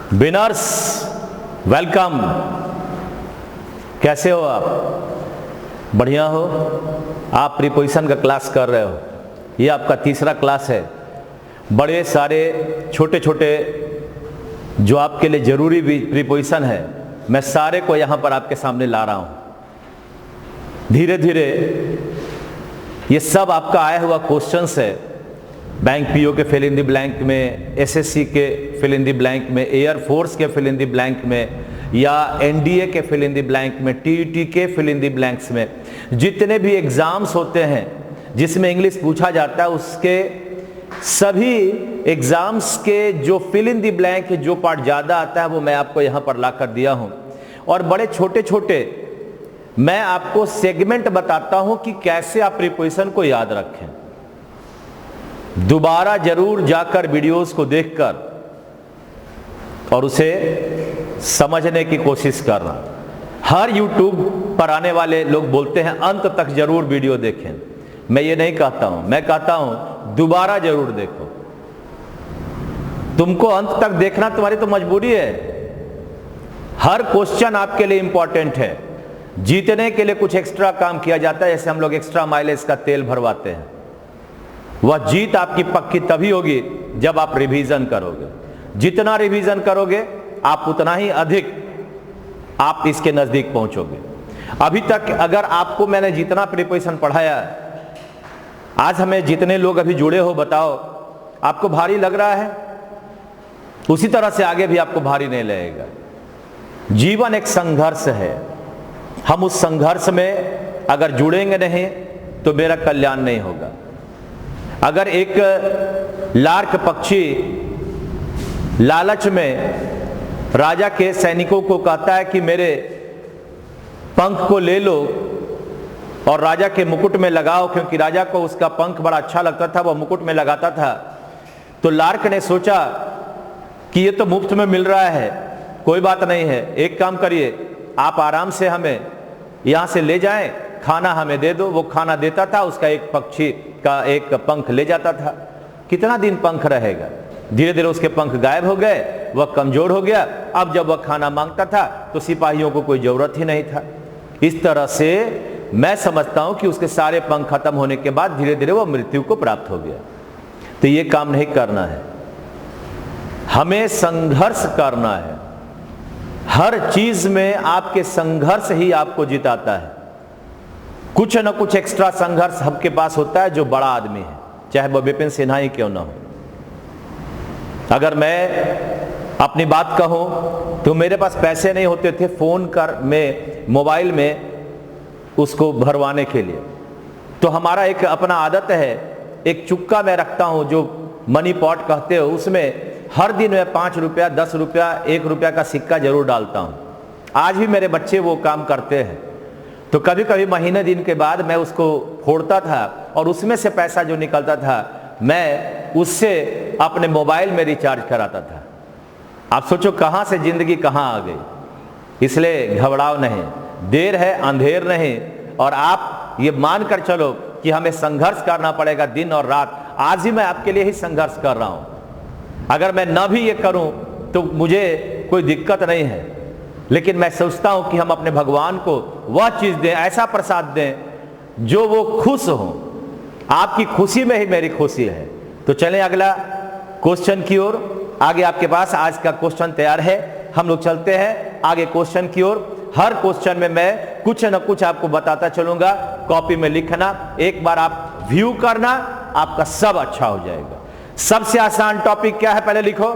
Winners welcome. कैसे हो आप? बढ़िया हो? आप प्रीपोजिशन का क्लास कर रहे हो, ये आपका तीसरा क्लास है। बड़े सारे छोटे छोटे जो आपके लिए जरूरी प्रीपोजिशन है, मैं सारे को यहाँ पर आपके सामने ला रहा हूँ। धीरे धीरे ये सब आपका आया हुआ क्वेश्चंस है। बैंक पीओ के फिल इन द ब्लैंक में, एसएससी के फिल इन द ब्लैंक में, एयरफोर्स के फिल इन द ब्लैंक में, या एनडीए के फिल इन द ब्लैंक में, टीईटी के फिल इन द ब्लैंक्स में, जितने भी एग्जाम्स होते हैं जिसमें इंग्लिश पूछा जाता है, उसके सभी एग्जाम्स के जो फिल इन द ब्लैंक जो पार्ट ज़्यादा आता है वो मैं आपको यहाँ पर ला कर दिया हूँ। और बड़े छोटे छोटे मैं आपको सेगमेंट बताता हूँ कि कैसे आप प्रीपोजिशन को याद रखें। दोबारा जरूर जाकर वीडियोस को देखकर और उसे समझने की कोशिश करना। हर यूट्यूब पर आने वाले लोग बोलते हैं अंत तक जरूर वीडियो देखें। मैं ये नहीं कहता हूं, मैं कहता हूं दोबारा जरूर देखो। तुमको अंत तक देखना तुम्हारी तो मजबूरी है। हर क्वेश्चन आपके लिए इंपॉर्टेंट है। जीतने के लिए कुछ एक्स्ट्रा काम किया जाता है, जैसे हम लोग एक्स्ट्रा माइलेज का तेल भरवाते हैं। वह जीत आपकी पक्की तभी होगी जब आप रिवीजन करोगे। जितना रिवीजन करोगे आप उतना ही अधिक आप इसके नजदीक पहुंचोगे। अभी तक अगर आपको मैंने जितना प्रीपोजिशन पढ़ाया, आज हमें जितने लोग अभी जुड़े हो, बताओ आपको भारी लग रहा है? उसी तरह से आगे भी आपको भारी नहीं लगेगा। जीवन एक संघर्ष है। हम उस संघर्ष में अगर जुड़ेंगे नहीं तो मेरा कल्याण नहीं होगा। अगर एक लार्क पक्षी लालच में राजा के सैनिकों को कहता है कि मेरे पंख को ले लो और राजा के मुकुट में लगाओ, क्योंकि राजा को उसका पंख बड़ा अच्छा लगता था, वह मुकुट में लगाता था, तो लार्क ने सोचा कि ये तो मुफ्त में मिल रहा है, कोई बात नहीं है, एक काम करिए आप आराम से हमें यहां से ले जाएं, खाना हमें दे दो। वो खाना देता था, उसका एक पक्षी का एक पंख ले जाता था। कितना दिन पंख रहेगा? धीरे धीरे उसके पंख गायब हो गए, वह कमजोर हो गया। अब जब वह खाना मांगता था तो सिपाहियों को कोई जरूरत ही नहीं था। इस तरह से मैं समझता हूं कि उसके सारे पंख खत्म होने के बाद धीरे धीरे वह मृत्यु को प्राप्त हो गया। तो ये काम नहीं करना है, हमें संघर्ष करना है। हर चीज में आपके संघर्ष ही आपको जिताता है। कुछ न कुछ एक्स्ट्रा संघर्ष सबके पास होता है जो बड़ा आदमी है, चाहे वह विपिन सिन्हा ही क्यों ना हो। अगर मैं अपनी बात कहूं तो मेरे पास पैसे नहीं होते थे फोन कर में मोबाइल में उसको भरवाने के लिए, तो हमारा एक अपना आदत है, एक चुक्का मैं रखता हूं जो मनी पॉट कहते हो, उसमें हर दिन मैं 5 रुपया, 10 रुपया, 1 रुपया का सिक्का जरूर डालता हूं। आज भी मेरे बच्चे वो काम करते हैं। तो कभी कभी महीने दिन के बाद मैं उसको फोड़ता था और उसमें से पैसा जो निकलता था मैं उससे अपने मोबाइल में रिचार्ज कराता था। आप सोचो कहां से जिंदगी कहां आ गई। इसलिए घबराओ नहीं, देर है अंधेर नहीं। और आप ये मानकर चलो कि हमें संघर्ष करना पड़ेगा दिन और रात। आज ही मैं आपके लिए ही संघर्ष कर रहा हूं। अगर मैं न भी ये करूं तो मुझे कोई दिक्कत नहीं है, लेकिन मैं सोचता हूं कि हम अपने भगवान को वह चीज दें, ऐसा प्रसाद दें जो वो खुश हो। आपकी खुशी में ही मेरी खुशी है। तो चलें अगला क्वेश्चन की ओर। आगे आपके पास आज का क्वेश्चन तैयार है, हम लोग चलते हैं आगे क्वेश्चन की ओर। हर क्वेश्चन में मैं कुछ न कुछ आपको बताता चलूंगा। कॉपी में लिखना, एक बार आप व्यू करना, आपका सब अच्छा हो जाएगा। सबसे आसान टॉपिक क्या है पहले लिखो,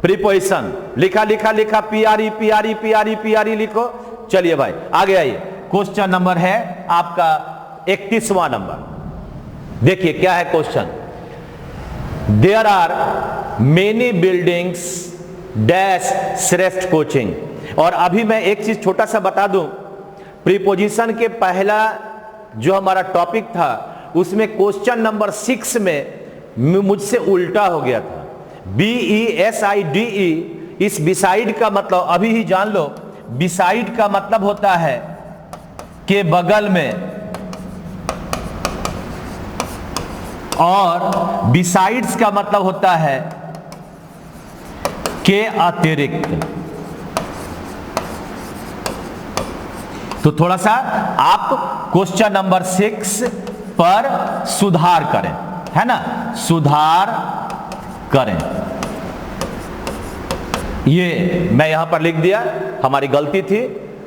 प्रीपोजिशन। लिखा लिखा लिखा, पीआरई पीआरई पीआरई पीआरई लिखो। चलिए भाई आगे आइए। क्वेश्चन नंबर है आपका 31वां नंबर। देखिए क्या है question. There are many buildings dash Shreshth coaching. और अभी मैं एक चीज छोटा सा बता दूं, प्रीपोजिशन के पहला जो हमारा टॉपिक था उसमें क्वेश्चन नंबर 6 में मुझसे उल्टा हो गया था। BESIDE, इस बिसाइड का मतलब अभी ही जान लो। बिसाइड का मतलब होता है के बगल में, और बिसाइड्स का मतलब होता है के अतिरिक्त। तो थोड़ा सा आप क्वेश्चन नंबर 6 पर सुधार करें, है ना, सुधार करें। ये मैं यहां पर लिख दिया, हमारी गलती थी।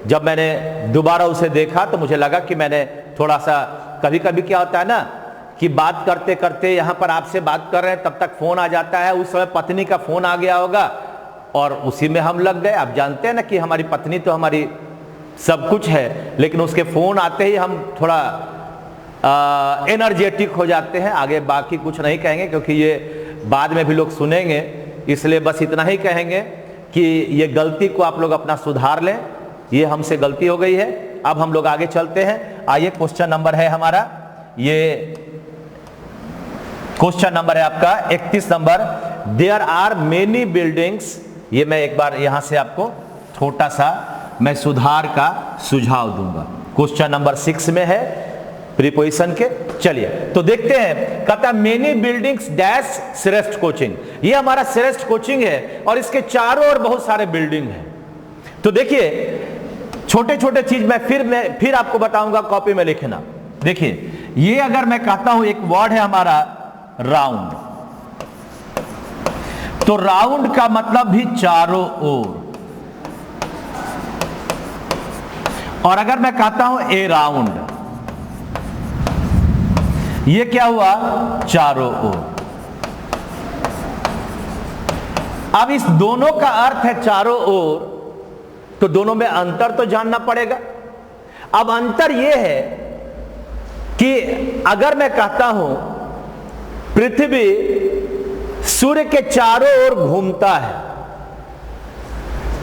जब मैंने दोबारा उसे देखा तो मुझे लगा कि मैंने थोड़ा सा, कभी कभी क्या होता है ना कि बात करते करते यहां पर आपसे बात कर रहे हैं, तब तक फोन आ जाता है। उस समय पत्नी का फोन आ गया होगा और उसी में हम लग गए। आप जानते हैं ना कि हमारी पत्नी तो हमारी सब कुछ है, लेकिन उसके फोन आते ही हम थोड़ा एनर्जेटिक हो जाते हैं। आगे बाकी कुछ नहीं कहेंगे क्योंकि ये बाद में भी लोग सुनेंगे, इसलिए बस इतना ही कहेंगे कि ये गलती को आप लोग अपना सुधार लें। ये हमसे गलती हो गई है। अब हम लोग आगे चलते हैं। आइए, क्वेश्चन नंबर है हमारा, ये क्वेश्चन नंबर है आपका 31 number. There are many buildings. ये मैं एक बार यहां से आपको छोटा सा मैं सुधार का सुझाव दूंगा। क्वेश्चन नंबर 6 में है प्रीपोजिशन के। चलिए तो देखते हैं, कहता many buildings dash Shreshth coaching. ये हमारा श्रेष्ठ कोचिंग है और इसके चारों ओर बहुत सारे बिल्डिंग हैं। तो देखिए, छोटे छोटे चीज मैं फिर आपको बताऊंगा, कॉपी में लिखना। देखिए, ये अगर मैं कहता हूं एक वर्ड है हमारा राउंड, तो राउंड का मतलब भी चारों ओर। और अगर मैं कहता हूं ए राउंड, ये क्या हुआ, चारों ओर। अब इस दोनों का अर्थ है चारों ओर, तो दोनों में अंतर तो जानना पड़ेगा। अब अंतर यह है कि अगर मैं कहता हूं पृथ्वी सूर्य के चारों ओर घूमता है,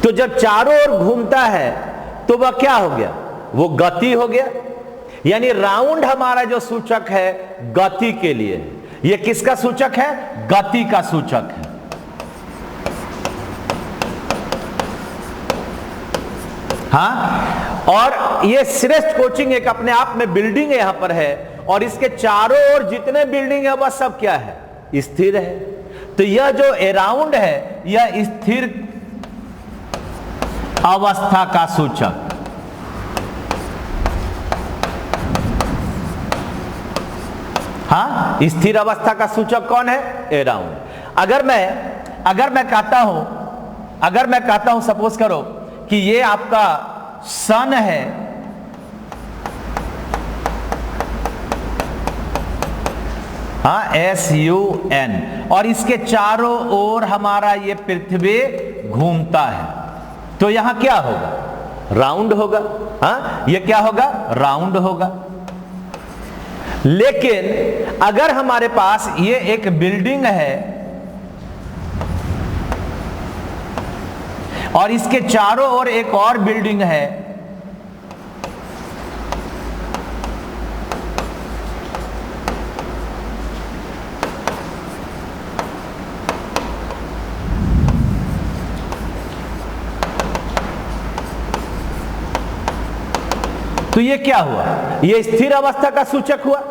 तो जब चारों ओर घूमता है तो वह क्या हो गया, वो गति हो गया। यानी राउंड हमारा जो सूचक है गति के लिए, ये किसका सूचक है, गति का सूचक है। हाँ, और ये श्रेष्ठ कोचिंग एक अपने आप में बिल्डिंग यहां पर है, और इसके चारों ओर जितने बिल्डिंग है वह सब क्या है, स्थिर है। तो यह जो अराउंड है यह स्थिर अवस्था का सूचक। हाँ, स्थिर अवस्था का सूचक कौन है, अराउंड। अगर मैं कहता हूं सपोज करो कि ये आपका सन है, हाँ, SUN, और इसके चारों ओर हमारा ये पृथ्वी घूमता है, तो यहां क्या होगा, राउंड होगा। हाँ, ये क्या होगा, राउंड होगा। लेकिन अगर हमारे पास ये एक बिल्डिंग है और इसके चारों ओर एक और बिल्डिंग है, तो ये क्या हुआ, ये स्थिर अवस्था का सूचक हुआ।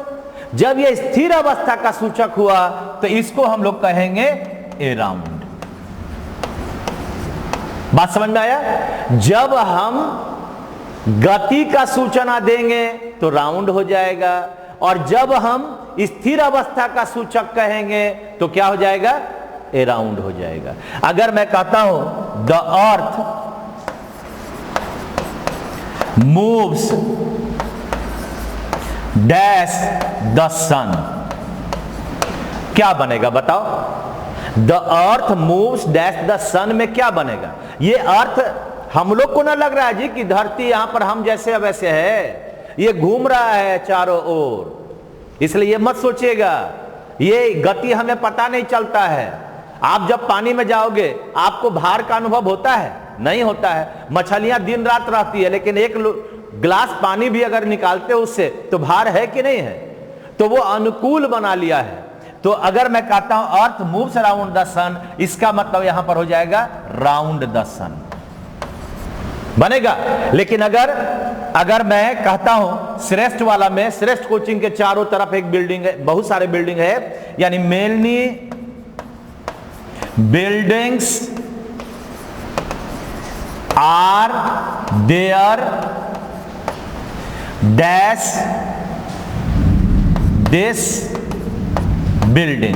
जब ये स्थिर अवस्था का सूचक हुआ तो इसको हम लोग कहेंगे अराउंड। बात समझ में आया? जब हम गति का सूचना देंगे तो राउंड हो जाएगा, और जब हम स्थिर अवस्था का सूचक कहेंगे तो क्या हो जाएगा, अराउंड हो जाएगा। अगर मैं कहता हूं the earth moves dash the sun, क्या बनेगा बताओ? The earth moves dash the sun में क्या बनेगा? ये अर्थ हम लोग को ना लग रहा है जी कि धरती यहां पर हम जैसे वैसे है, ये घूम रहा है चारों ओर, इसलिए ये मत सोचिएगा ये गति हमें पता नहीं चलता है। आप जब पानी में जाओगे आपको भार का अनुभव होता है? नहीं होता है। मछलियां दिन रात रहती है, लेकिन एक गिलास पानी भी अगर निकालते हो उससे तो भार है कि नहीं है? तो वो अनुकूल बना लिया है। तो अगर मैं कहता हूं अर्थ मूव्स अराउंड द सन, इसका मतलब यहां पर हो जाएगा राउंड द सन बनेगा। लेकिन अगर मैं कहता हूं श्रेष्ठ वाला में, श्रेष्ठ कोचिंग के चारों तरफ एक बिल्डिंग है, बहुत सारे बिल्डिंग है, यानी many buildings are there dash this building,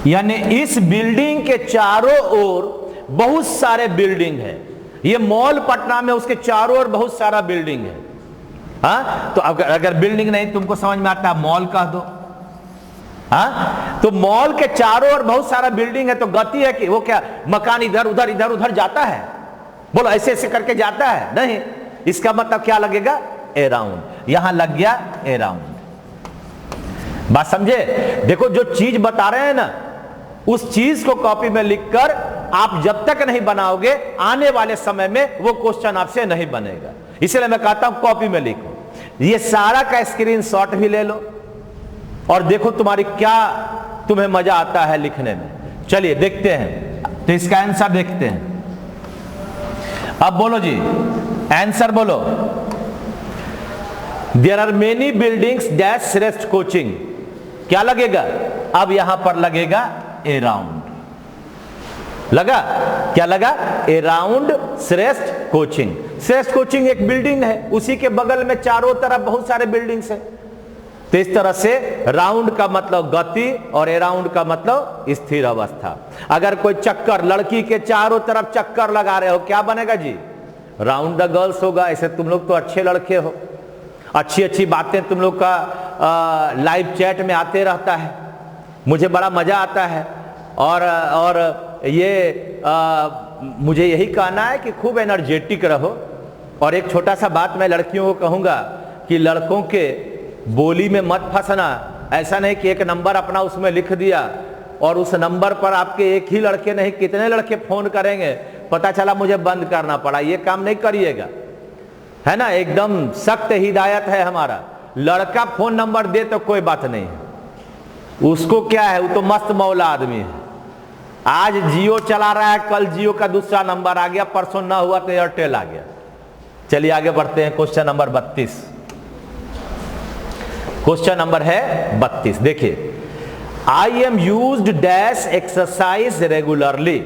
यानी इस बिल्डिंग के चारों ओर बहुत सारे बिल्डिंग है। ये मॉल पटना में, उसके चारों ओर बहुत सारा बिल्डिंग है। हाँ, तो अगर बिल्डिंग नहीं तुमको समझ में आता, मॉल कह दो। हाँ, तो मॉल के चारों ओर बहुत सारा बिल्डिंग है, तो गति है कि वो क्या मकान इधर उधर इधर उधर जाता है? बोलो ऐसे ऐसे करके जाता है? नहीं। इसका मतलब क्या लगेगा? अराउंड। यहां लग गया अराउंड। बात समझे? देखो जो चीज बता रहे हैं ना, उस चीज को कॉपी में लिखकर आप जब तक नहीं बनाओगे आने वाले समय में वो क्वेश्चन आपसे नहीं बनेगा। इसलिए मैं कहता हूं कॉपी में लिखो। ये सारा का स्क्रीनशॉट भी ले लो और देखो तुम्हारी क्या तुम्हें मजा आता है लिखने में। चलिए देखते हैं, तो इसका आंसर देखते हैं। अब बोलो जी, आंसर बोलो। There are many buildings dash Shreshth coaching, क्या लगेगा? अब यहां पर लगेगा अराउंड। लगा? क्या लगा? अराउंड श्रेष्ठ कोचिंग। श्रेष्ठ कोचिंग एक बिल्डिंग है, उसी के बगल में चारों तरफ बहुत सारे बिल्डिंग्स है। तो इस तरह से राउंड का मतलब गति और अराउंड का मतलब स्थिर अवस्था। अगर कोई चक्कर, लड़की के चारों तरफ चक्कर लगा रहे हो, क्या बनेगा जी? राउंड द गर्ल्स होगा। ऐसे तुम लोग तो अच्छे लड़के हो, अच्छी अच्छी बातें तुम लोग का लाइव चैट में आते रहता है, मुझे बड़ा मजा आता है। और ये मुझे यही कहना है कि खूब एनर्जेटिक रहो। और एक छोटा सा बात मैं लड़कियों को कहूंगा कि लड़कों के बोली में मत फंसना। ऐसा नहीं कि एक नंबर अपना उसमें लिख दिया और उस नंबर पर आपके एक ही लड़के नहीं कितने लड़के फोन करेंगे, पता चला मुझे बंद करना पड़ा। ये काम नहीं करिएगा, है ना। एकदम सख्त हिदायत है हमारा। लड़का फोन नंबर दे तो कोई बात नहीं है, उसको क्या है, वो तो मस्त मौला आदमी है। आज जियो चला रहा है, कल जियो का दूसरा नंबर आ गया, परसों ना हुआ तो एयरटेल आ गया। चलिए आगे बढ़ते हैं। Question number 32। क्वेश्चन नंबर है 32। देखिए, I am used dash exercise regularly.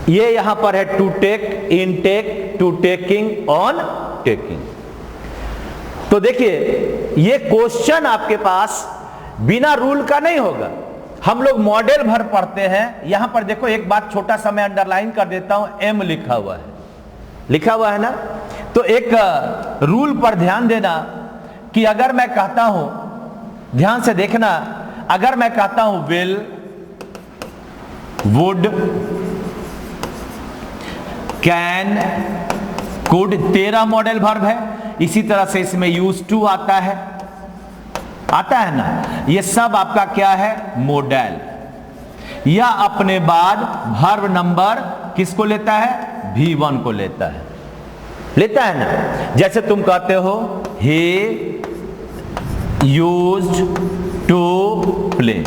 ये यहां पर है to take, in take, to taking, on taking. तो देखिए ये क्वेश्चन आपके पास बिना रूल का नहीं होगा। हम लोग मॉडल भर पढ़ते हैं। यहां पर देखो एक बात छोटा सा मैं अंडरलाइन कर देता हूं, एम लिखा हुआ है, लिखा हुआ है ना। तो एक रूल पर ध्यान देना कि अगर मैं कहता हूं, ध्यान से देखना, अगर मैं कहता हूं will, would, can, could, 13 modal verb है। इसी तरह से इसमें यूज टू आता है ना। ये सब आपका क्या है? मॉडल। या अपने बाद वर्ब नंबर किसको लेता है? V1 को लेता है ना। जैसे तुम कहते हो he used to play।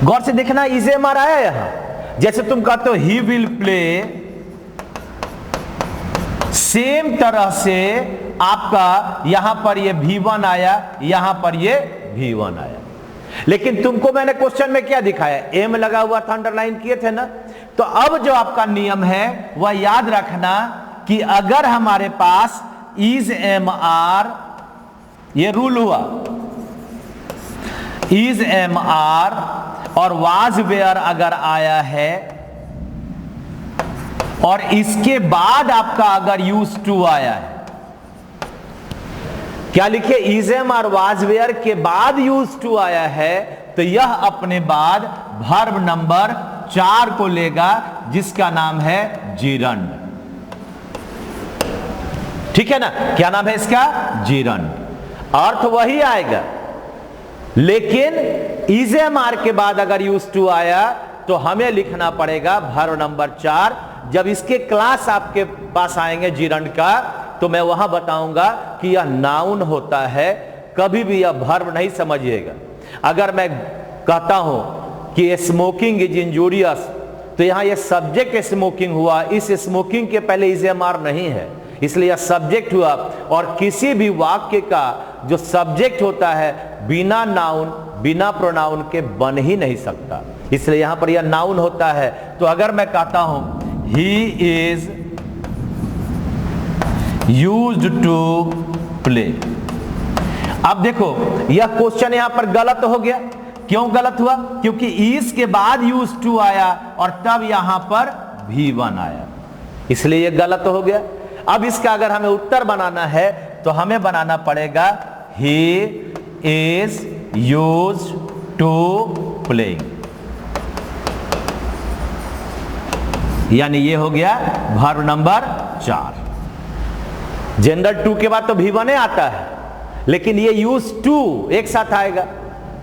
गौर से देखना, इज एम आया यहां। जैसे तुम कहते हो he will play, सेम तरह से आपका यहां पर ये V1 आया, यहां पर ये V1 आया। लेकिन तुमको मैंने क्वेश्चन में क्या दिखाया? एम लगा हुआ था, अंडरलाइन किए थे ना। तो अब जो आपका नियम है वह याद रखना कि अगर हमारे पास इज एम आर, ये रूल हुआ, इज एम आर और वाज वेयर अगर आया है और इसके बाद आपका अगर यूज टू आया है, क्या लिखे? इज एम और वाज वेयर के बाद यूज टू आया है, तो यह अपने बाद वर्ब नंबर 4 को लेगा, जिसका नाम है जिरंड। ठीक है ना? क्या नाम है इसका? जिरंड। अर्थ वही आएगा, लेकिन इज एम आर के बाद अगर यूज टू आया तो हमें लिखना पड़ेगा वर्ब नंबर 4। जब इसके क्लास आपके पास आएंगे जिरंड का, तो मैं वहां बताऊंगा कि यह नाउन होता है, कभी भी यह वर्ब नहीं समझिएगा। अगर मैं कहता हूं कि स्मोकिंग इज इंजूरियस, तो यहां यह सब्जेक्ट स्मोकिंग हुआ, इस स्मोकिंग के पहले इज एम आर नहीं है, इसलिए यह सब्जेक्ट हुआ। और किसी भी वाक्य का जो सब्जेक्ट होता है बिना नाउन, बिना प्रोनाउन के बन ही नहीं सकता। इसलिए यहां पर यह नाउन होता है। तो अगर मैं कहता हूं he is used to play, अब देखो यह क्वेश्चन यहां पर गलत हो गया। क्यों गलत हुआ? क्योंकि इज के बाद यूज टू आया और तब यहां पर V1 आया, इसलिए यह गलत हो गया। अब इसका अगर हमें उत्तर बनाना है तो हमें बनाना पड़ेगा he is used to playing, यानी ये हो गया वर्ब नंबर 4। जनरल टू के बाद तो V1 आता है, लेकिन ये यूज टू एक साथ आएगा,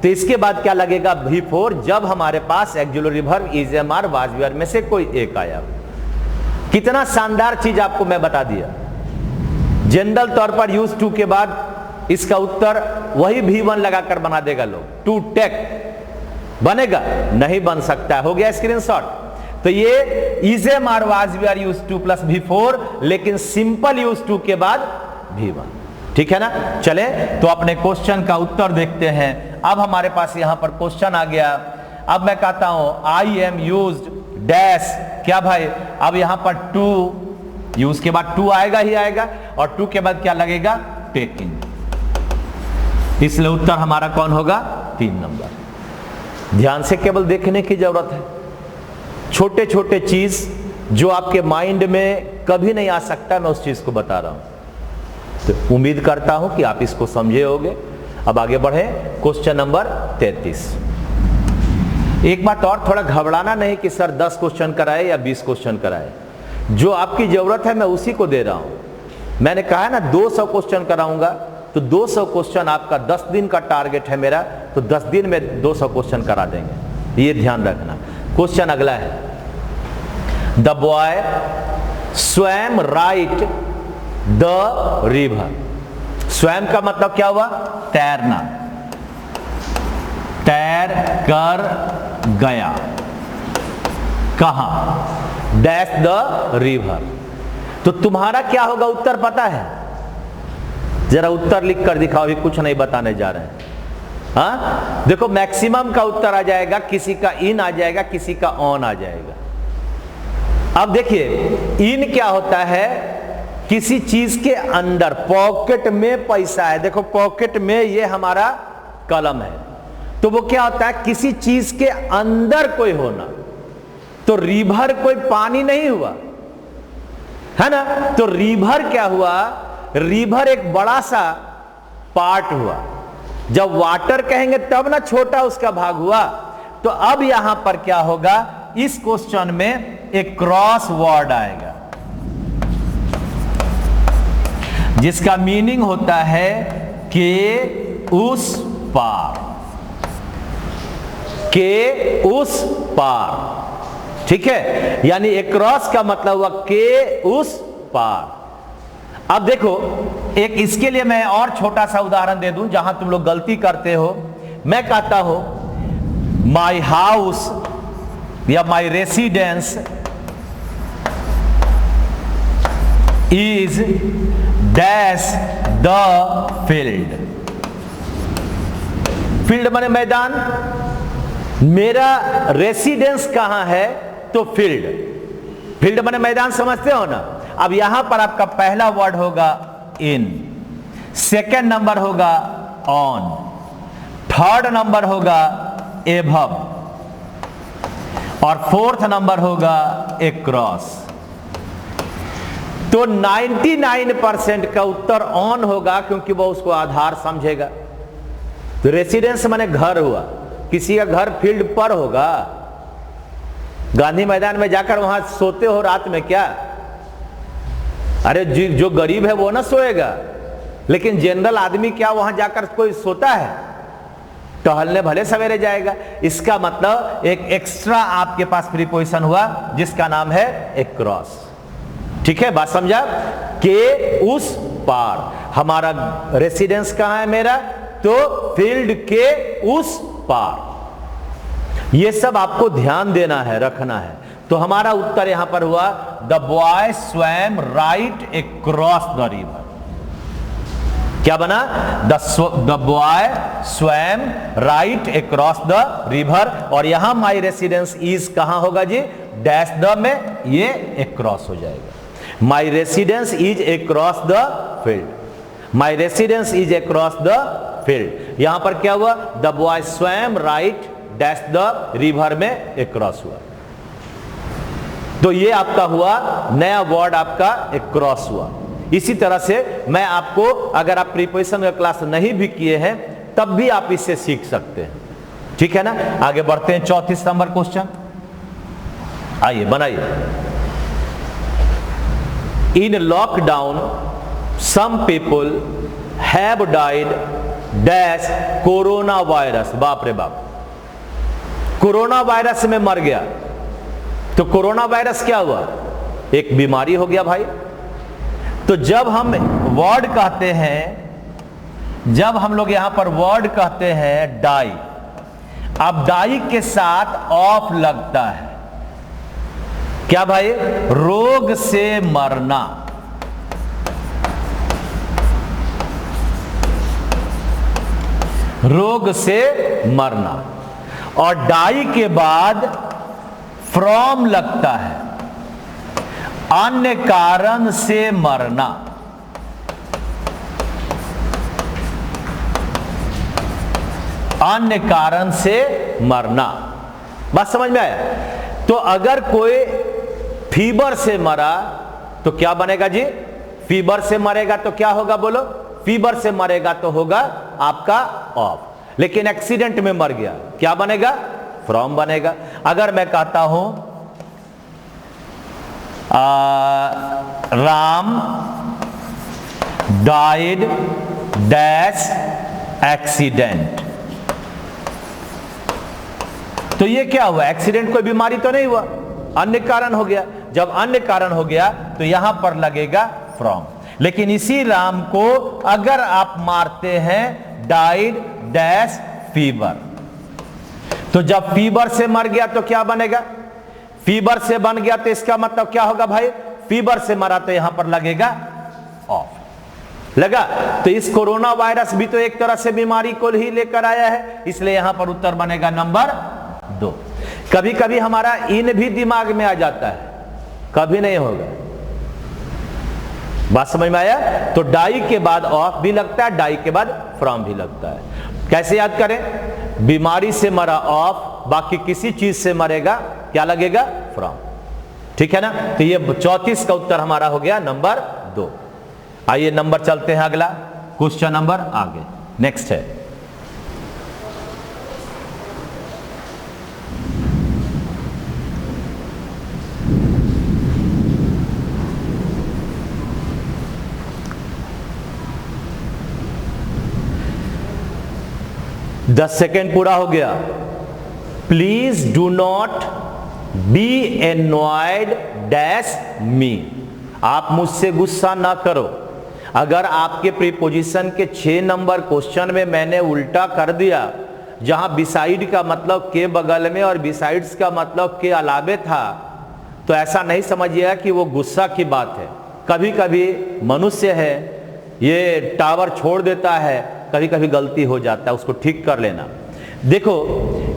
तो इसके बाद क्या लगेगा V4, जब हमारे पास auxiliary verb is am are was we are में से कोई एक आया। कितना शानदार चीज आपको मैं बता दिया। जनरल तौर पर यूज टू के बाद इसका उत्तर वही V1 लगाकर बना देगा लोग। टू टेक बनेगा? नहीं बन सकता। हो गया स्क्रीनशॉट। तो ये is am are was we are use to plus V4, लेकिन सिंपल यूज टू के बाद V1। ठीक है ना? चले तो अपने क्वेश्चन का उत्तर देखते हैं। अब हमारे पास यहां पर क्वेश्चन आ गया। अब मैं कहता हूं आई एम यूज्ड डैश, क्या भाई? अब यहां पर टू, यूज के बाद टू आएगा ही आएगा, और टू के बाद क्या लगेगा? टेकिंग। इसलिए उत्तर हमारा कौन होगा? 3 नंबर। ध्यान से केवल देखने की जरूरत है। छोटे छोटे चीज जो आपके माइंड में कभी नहीं आ सकता, मैं उस चीज को बता रहा हूं। तो उम्मीद करता हूं कि आप इसको समझे होंगे। अब आगे बढ़े क्वेश्चन नंबर 33। एक बात और, थोड़ा घबराना नहीं कि सर 10 क्वेश्चन कराए या 20 क्वेश्चन कराए। जो आपकी जरूरत है मैं उसी को दे रहा हूं। मैंने कहा है ना 200 क्वेश्चन कराऊंगा, तो 200 क्वेश्चन आपका 10 दिन का टारगेट है मेरा, तो 10 दिन में 200 क्वेश्चन करा देंगे, ये ध्यान रखना। क्वेश्चन अगला है, the boy swam right the river. स्वयं का मतलब क्या हुआ? तैरना, तैर कर गया। कहां? Dash the river. तो तुम्हारा क्या होगा उत्तर पता है? जरा उत्तर लिख कर दिखाओ, भी कुछ नहीं बताने जा रहे हैं। हाँ देखो, मैक्सिमम का उत्तर आ जाएगा, किसी का इन आ जाएगा, किसी का ऑन आ जाएगा। अब देखिए इन क्या होता है? किसी चीज के अंदर, पॉकेट में पैसा है। देखो पॉकेट में ये हमारा कलम है, तो वो क्या होता है? किसी चीज के अंदर कोई होना। तो रिवर कोई पानी नहीं हुआ है ना? तो रिवर क्या हुआ? रिवर एक बड़ा सा पार्ट हुआ। जब वाटर कहेंगे तब ना छोटा उसका भाग हुआ। तो अब यहां पर क्या होगा? इस क्वेश्चन में एक क्रॉस वर्ड आएगा, जिसका मीनिंग होता है कि उस पार, के उस पार। ठीक है, यानी एक क्रॉस का मतलब हुआ के उस पार। अब देखो एक इसके लिए मैं और छोटा सा उदाहरण दे दूं जहां तुम लोग गलती करते हो। मैं कहता हूं माई हाउस या my residence is dash the field. Field माने मैदान, मेरा रेसिडेंस कहां है? तो फील्ड। फील्ड माने मैदान, समझते हो ना? अब यहां पर आपका पहला वर्ड होगा इन, सेकेंड नंबर होगा ऑन, थर्ड नंबर होगा एभव, और फोर्थ नंबर होगा एक्रॉस। तो 99% का उत्तर ऑन होगा, क्योंकि वो उसको आधार समझेगा। तो रेसिडेंस माने घर हुआ, किसी का घर फील्ड पर होगा। गांधी मैदान में जाकर वहां सोते हो रात में क्या? अरे जो गरीब है वो ना सोएगा, लेकिन जनरल आदमी क्या वहां जाकर कोई सोता है? टहलने भले सवेरे जाएगा। इसका मतलब एक एक्स्ट्रा आपके पास प्रीपोजिशन हुआ, जिसका नाम है एक्रॉस। ठीक है, बात समझा? के उस पार। हमारा रेसिडेंस कहां है मेरा? तो फील्ड के उस पार। ये सब आपको ध्यान देना है, रखना है। तो हमारा उत्तर यहां पर हुआ the boy swam right across the river. क्या बना? The boy swam right across the river, और यहां माई रेसिडेंस इज कहां होगा जी? डैश द में, ये अक्रॉस हो जाएगा। My residence is across the field. My residence is across the field. यहां पर क्या हुआ? The boy swam right dash the river में अक्रॉस हुआ। तो ये आपका हुआ नया वर्ड, आपका अक्रॉस हुआ। इसी तरह से मैं आपको, अगर आप प्रीपोजिशन का क्लास नहीं भी किए हैं तब भी आप इससे सीख सकते हैं, ठीक है ना। आगे बढ़ते हैं 34 नंबर क्वेश्चन, आइए बनाइए। In lockdown some people have died dash corona virus. बाप रे बाप, कोरोना वायरस में मर गया। तो कोरोना वायरस क्या हुआ? एक बीमारी हो गया भाई। तो जब हम वर्ड कहते हैं, जब हम लोग यहां पर वर्ड कहते हैं डाई, अब डाई के साथ ऑफ लगता है। क्या भाई? रोग से मरना। रोग से मरना, और डाई के बाद फ्रॉम लगता है, अन्य कारण से मरना। अन्य कारण से मरना, बात समझ में आया? तो अगर कोई फीवर से मरा तो क्या बनेगा जी? फीवर से मरेगा तो क्या होगा बोलो? फीवर से मरेगा तो होगा आपका ऑफ। लेकिन एक्सीडेंट में मर गया, क्या बनेगा? फ्रॉम बनेगा। अगर मैं कहता हूं राम डाइड डैश एक्सीडेंट, तो ये क्या हुआ? एक्सीडेंट कोई बीमारी तो नहीं हुआ, अन्य कारण हो गया। जब अन्य कारण हो गया तो यहां पर लगेगा फ्रॉम। लेकिन इसी राम को अगर आप मारते हैं डाइड डैश फीवर, तो जब फीवर से मर गया तो क्या बनेगा? फीवर से बन गया तो इसका मतलब क्या होगा भाई? फीवर से मरा तो यहां पर लगेगा ऑफ। लगा? तो इस कोरोना वायरस भी तो एक तरह से बीमारी को ही लेकर आया है, इसलिए यहां पर उत्तर बनेगा नंबर 2। कभी कभी हमारा इन भी दिमाग में आ जाता है, कभी नहीं होगा। बात समझ में आया? तो डाई के बाद ऑफ भी लगता है, डाई के बाद फ्रॉम भी लगता है। कैसे याद करें? बीमारी से मरा ऑफ, बाकी किसी चीज से मरेगा क्या लगेगा? फ्रॉम। ठीक है ना। तो ये 34 का उत्तर हमारा हो गया नंबर 2। आइए नंबर चलते हैं अगला क्वेश्चन नंबर आगे नेक्स्ट है। द सेकेंड पूरा हो गया। Please do not be annoyed dash मी। आप मुझसे गुस्सा ना करो। अगर आपके प्रीपोजिशन के 6 नंबर क्वेश्चन में मैंने उल्टा कर दिया, जहां बिसाइड का मतलब के बगल में और बिसाइड्स का मतलब के अलावे था, तो ऐसा नहीं समझिएगा कि वो गुस्सा की बात है। कभी कभी मनुष्य है, ये टावर छोड़ देता है, कभी कभी गलती हो जाता है, उसको ठीक कर लेना। देखो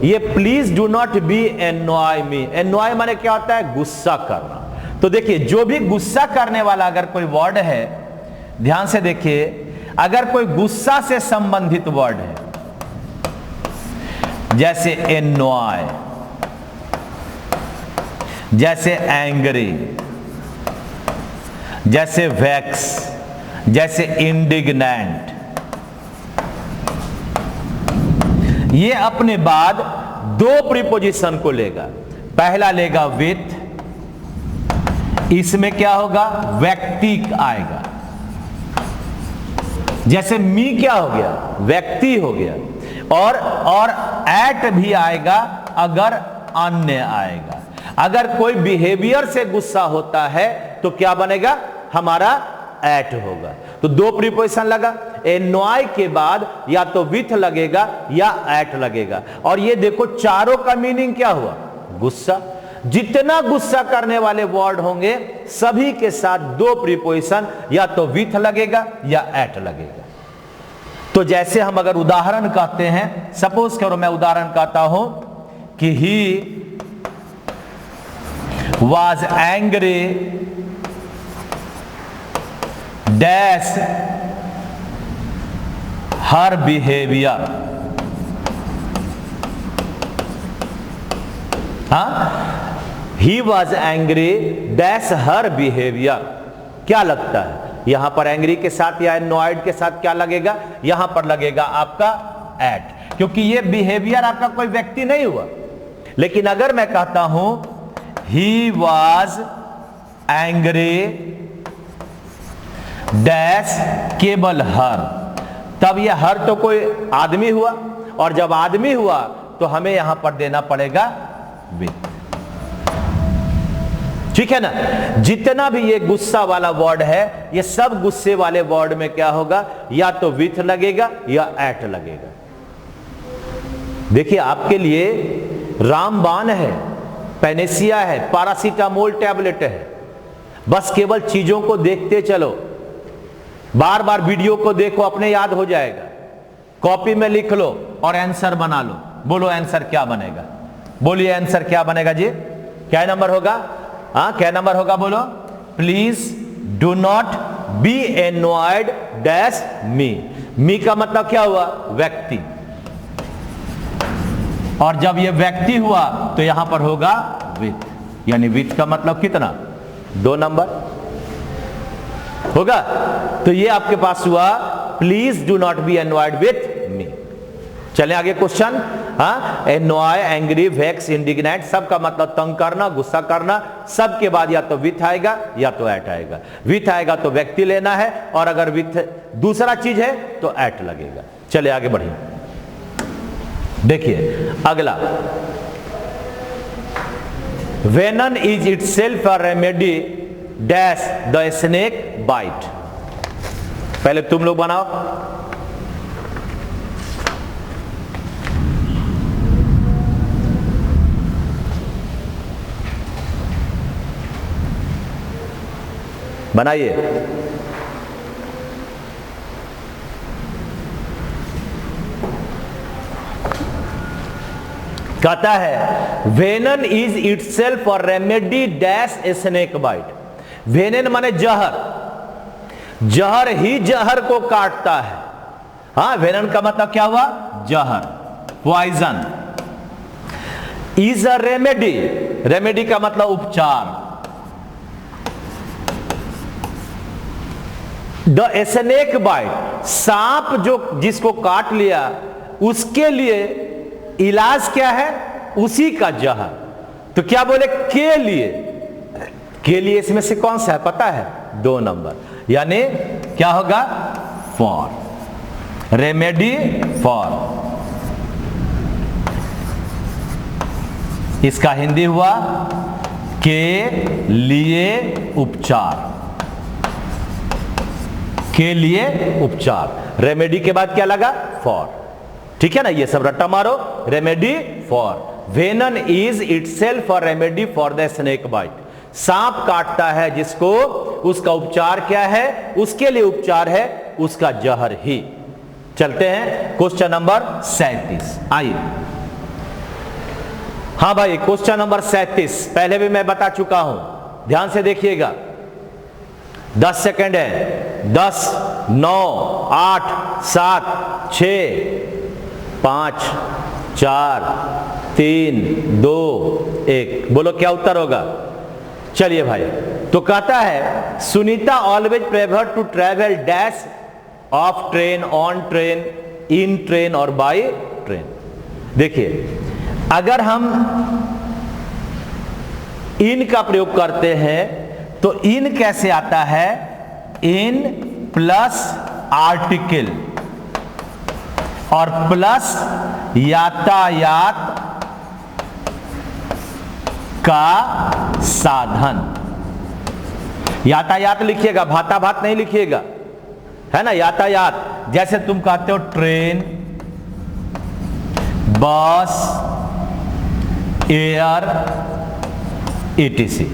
ये please do not B annoy me, annoy माने क्या होता है? गुस्सा करना। तो देखिए जो भी गुस्सा करने वाला अगर कोई वर्ड है, ध्यान से देखिए, अगर कोई गुस्सा से संबंधित वर्ड है, जैसे एनॉय, जैसे एंग्री, जैसे वैक्स, जैसे इंडिग्नेंट, ये अपने बाद 2 प्रीपोजिशन को लेगा। पहला लेगा विथ, इसमें क्या होगा? व्यक्ति आएगा। जैसे मी क्या हो गया? व्यक्ति हो गया। और एट भी आएगा अगर अन्य आएगा। अगर कोई बिहेवियर से गुस्सा होता है तो क्या बनेगा? हमारा एट होगा। तो 2 प्रीपोजिशन लगा। एनॉय के बाद या तो विथ लगेगा या एट लगेगा। और ये देखो चारों का मीनिंग क्या हुआ? गुस्सा। जितना गुस्सा करने वाले वर्ड होंगे सभी के साथ 2 प्रीपोजिशन या तो विथ लगेगा या एट लगेगा। तो जैसे हम अगर उदाहरण कहते हैं, सपोज करो मैं उदाहरण कहता हूं कि he was angry dash her behaviour. He was angry dash her behaviour. क्या लगता है यहां पर एंग्री के साथ या एनोइड के साथ क्या लगेगा? यहां पर लगेगा आपका एट, क्योंकि ये बिहेवियर आपका कोई व्यक्ति नहीं हुआ। लेकिन अगर मैं कहता हूं ही वॉज एंग्री डैश केवल हर, तब ये हर तो कोई आदमी हुआ, और जब आदमी हुआ तो हमें यहां पर देना पड़ेगा विथ। ठीक है ना? जितना भी ये गुस्सा वाला वर्ड है, ये सब गुस्से वाले वर्ड में क्या होगा? या तो विथ लगेगा या एट लगेगा। देखिए आपके लिए रामबाण है, पेनेसिया है, पैरासीटामोल टैबलेट है, बस केवल चीजों को देखते चलो, बार बार वीडियो को देखो, अपने याद हो जाएगा। कॉपी में लिख लो और आंसर बना लो। बोलो आंसर क्या बनेगा? बोलिए आंसर क्या बनेगा जी? क्या नंबर होगा? क्या नंबर होगा? बोलो। Please do not be annoyed dash me. Me का मतलब क्या हुआ? व्यक्ति। और जब ये व्यक्ति हुआ तो यहां पर होगा विथ, यानी विथ का मतलब कितना? 2 नंबर होगा। तो ये आपके पास हुआ please do not be annoyed with me. चले आगे क्वेश्चन। एनॉय, एंग्री, वेक्स, इंडिग्नेट, सब का मतलब तंग करना, गुस्सा करना। सब के बाद या तो विथ आएगा या तो एट आएगा। विथ आएगा तो व्यक्ति लेना है, और अगर विथ दूसरा चीज है तो एट लगेगा। चले आगे बढ़िए। देखिए अगला, venom is itself a remedy dash the snake bite. पहले तुम लोग बनाओ। बनाइए। कहता है वेनन इज इटसेल्फ और remedy dash snake bite. Venom माने जहर, जहर ही जहर को काटता है। वेनन का मतलब क्या हुआ? जहर, poison. Is a remedy, remedy का मतलब उपचार। द स्नेक बाइट, सांप जो जिसको काट लिया उसके लिए इलाज क्या है? उसी का जहर। तो क्या बोले? के लिए। के लिए इसमें से कौन सा है पता है? 2 नंबर, यानी क्या होगा? For, remedy for. इसका हिंदी हुआ के लिए उपचार, के लिए उपचार। रेमेडी के बाद क्या लगा? फॉर। ठीक है ना? ये सब रट्टा मारो। Remedy for, venom is itself a remedy for the snake bite. सांप काटता है जिसको, उसका उपचार क्या है? उसके लिए उपचार है उसका जहर ही। चलते हैं क्वेश्चन नंबर 37। आइए। हाँ भाई, क्वेश्चन नंबर 37 पहले भी मैं बता चुका हूं, ध्यान से देखिएगा। 10 सेकेंड है। 10, 9, 8, 7, 6, 5, 4, 3, 2, 1। बोलो क्या उत्तर होगा? चलिए भाई, तो कहता है Sunita always prefer to travel dash of train, on train, in train और बाय ट्रेन। देखिए अगर हम इन का प्रयोग करते हैं तो इन कैसे आता है? इन प्लस आर्टिकल और प्लस यातायात का साधन। यातायात लिखिएगा, भाता भात नहीं लिखिएगा, है ना? यातायात जैसे तुम कहते हो ट्रेन, बस, एयर, ईटीसी।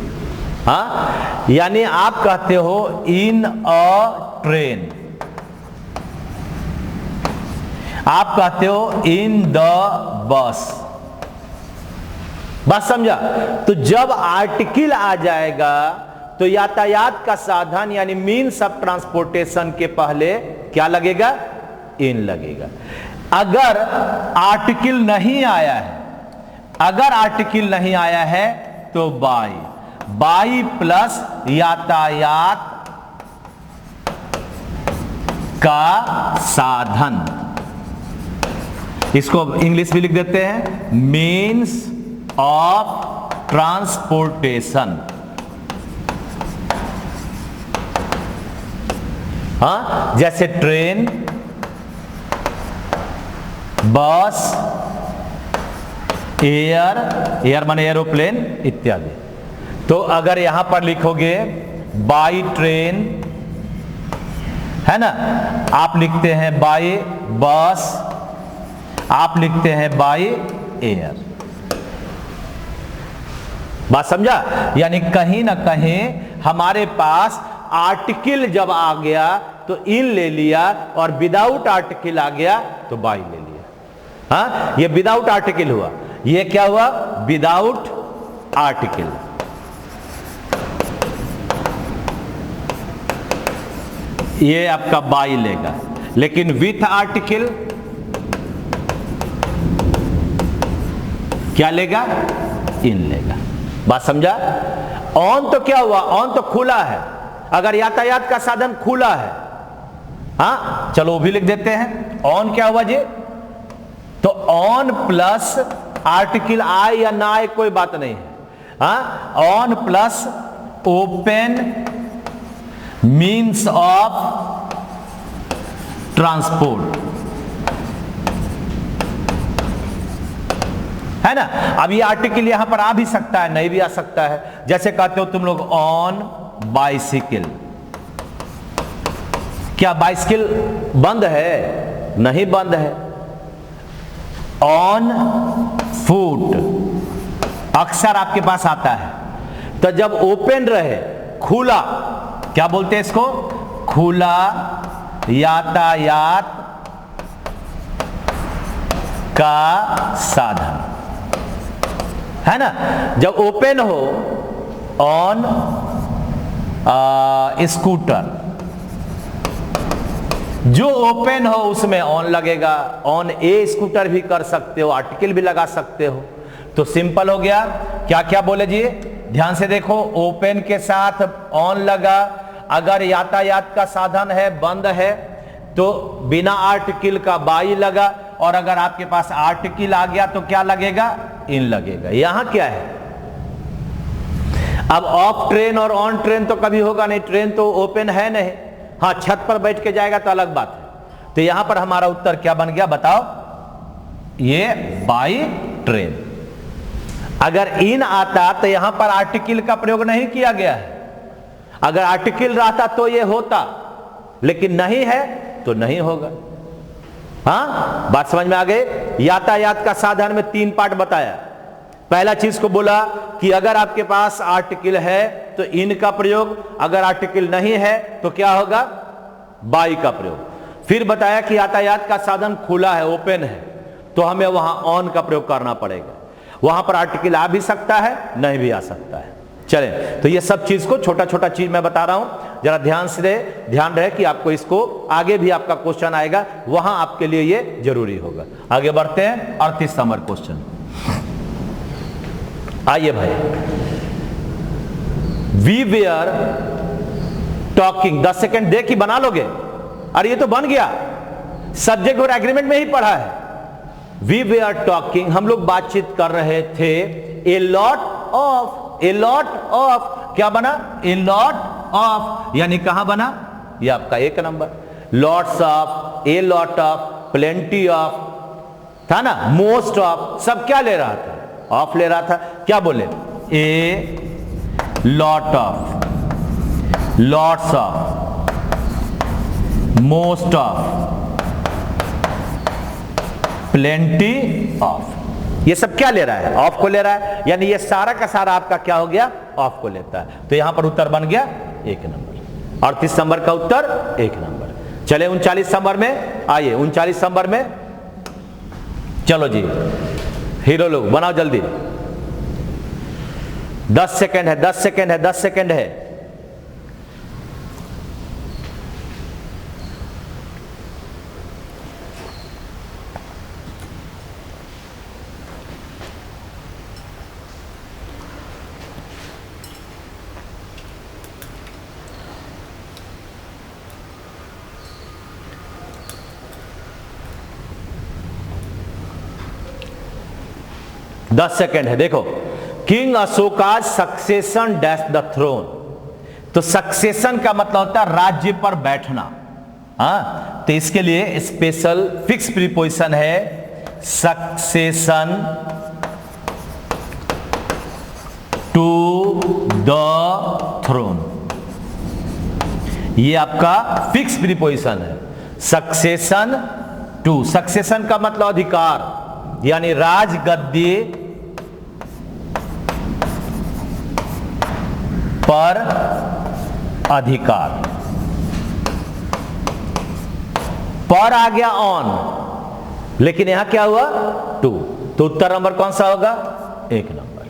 यानी आप कहते हो इन अ ट्रेन, आप कहते हो इन द बस, बात समझा? तो जब आर्टिकल आ जाएगा तो यातायात का साधन यानी मीन्स ऑफ ट्रांसपोर्टेशन के पहले क्या लगेगा? इन लगेगा। अगर आर्टिकल नहीं आया है, अगर आर्टिकल नहीं आया है तो बाई, बाई प्लस यातायात का साधन, इसको इंग्लिश में लिख देते हैं मीन्स ऑफ ट्रांसपोर्टेशन। हाँ, जैसे ट्रेन, बस, एयर, एयर माने एरोप्लेन इत्यादि। तो अगर यहां पर लिखोगे बाई ट्रेन, है ना, आप लिखते हैं बाई बस, आप लिखते हैं बाई एयर। बात समझा? यानी कहीं ना कहीं हमारे पास आर्टिकल जब आ गया तो इन ले लिया, और विदाउट आर्टिकल आ गया तो बाई ले लिया। हाँ, ये विदाउट आर्टिकल हुआ, ये क्या हुआ? Without article. ये आपका बाई लेगा, लेकिन विथ आर्टिकल क्या लेगा? इन लेगा। बात समझा? ऑन तो क्या हुआ? ऑन तो खुला है, अगर यातायात का साधन खुला है, हाँ चलो वो भी लिख देते हैं। ऑन क्या हुआ जी? तो ऑन प्लस आर्टिकल आए या ना आए कोई बात नहीं है। हाँ, on plus open means of transport, है ना। अब ये आर्टिकल यहां पर आ भी सकता है, नहीं भी आ सकता है। जैसे कहते हो तुम लोग ऑन बाइसिकल, क्या बाइसिकल बंद है? नहीं बंद है। ऑन फुट अक्सर आपके पास आता है। तो जब ओपन रहे, खुला, क्या बोलते हैं इसको? खुला यातायात का साधन, है ना। जब ओपन हो, ऑन स्कूटर, जो ओपन हो उसमें ऑन लगेगा। ऑन ए स्कूटर भी कर सकते हो, आर्टिकल भी लगा सकते हो। तो सिंपल हो गया। क्या क्या बोले जी? ध्यान से देखो, ओपन के साथ ऑन लगा, अगर यातायात का साधन है, बंद है, तो बिना आर्टिकल का बाई लगा, और अगर आपके पास आर्टिकल आ गया तो क्या लगेगा? इन लगेगा। यहां क्या है? अब ऑफ ट्रेन और ऑन ट्रेन तो कभी होगा नहीं, ट्रेन तो ओपन है नहीं। हाँ, छत पर बैठ के जाएगा तो अलग बात है। तो यहां पर हमारा उत्तर क्या बन गया बताओ? ये बाई ट्रेन। अगर इन आता तो यहां पर आर्टिकल का प्रयोग नहीं किया गया है। अगर आर्टिकल रहता तो ये होता, लेकिन नहीं है तो नहीं होगा। हाँ, बात समझ में आ गई? यातायात का साधन में 3 पार्ट बताया। पहला चीज को बोला कि अगर आपके पास आर्टिकल है तो इन का प्रयोग, अगर आर्टिकल नहीं है तो क्या होगा? बाई का प्रयोग। फिर बताया कि यातायात का साधन खुला है, ओपन है, तो हमें वहां ऑन का प्रयोग करना पड़ेगा। वहां पर आर्टिकल आ भी सकता है, नहीं भी आ सकता है। चले, तो ये सब चीज को छोटा छोटा चीज मैं बता रहा हूं, जरा ध्यान रहे कि आपको इसको आगे भी आपका क्वेश्चन आएगा, वहां आपके लिए ये जरूरी होगा। आगे बढ़ते हैं 38 नंबर क्वेश्चन। आइए भाई, वी वेयर टॉकिंग, 10 सेकेंड देख ही बना लोगे। अरे ये तो बन गया, सब्जेक्ट और एग्रीमेंट में ही पढ़ा है। वी वेयर टॉकिंग, हम लोग बातचीत कर रहे थे। A lot of, a lot of क्या बना? ए लॉट ऑफ, यानी कहां बना? ये आपका 1 number. Lots of, a lot of, plenty of, था ना। मोस्ट ऑफ, सब क्या ले रहा था? ऑफ ले रहा था। क्या बोले? A lot of, lots of, most of, plenty of, ये सब क्या ले रहा है? ऑफ को ले रहा है। यानी ये सारा का सारा आपका क्या हो गया? ऑफ को लेता है। तो यहां पर उत्तर बन गया 1 नंबर। 38 नंबर का उत्तर 1 नंबर। चले 39 नंबर में। आइए 39 नंबर में चलो जी हीरो लोग बनाओ जल्दी, 10 सेकंड है, 10 सेकंड है, 10 सेकंड है। दस सेकेंड है। देखो, king Ashoka's succession dash the throne. तो सक्सेशन का मतलब होता है राज्य पर बैठना। हाँ, तो इसके लिए स्पेशल फिक्स प्रीपोजिशन है सक्सेशन टू द थ्रोन। ये आपका फिक्स प्रीपोजिशन है, सक्सेशन टू। सक्सेशन का मतलब अधिकार, यानी राजगद्दी पर अधिकार। पर आ गया ऑन, लेकिन यहां क्या हुआ टू, तो उत्तर नंबर कौन सा होगा? 1 नंबर।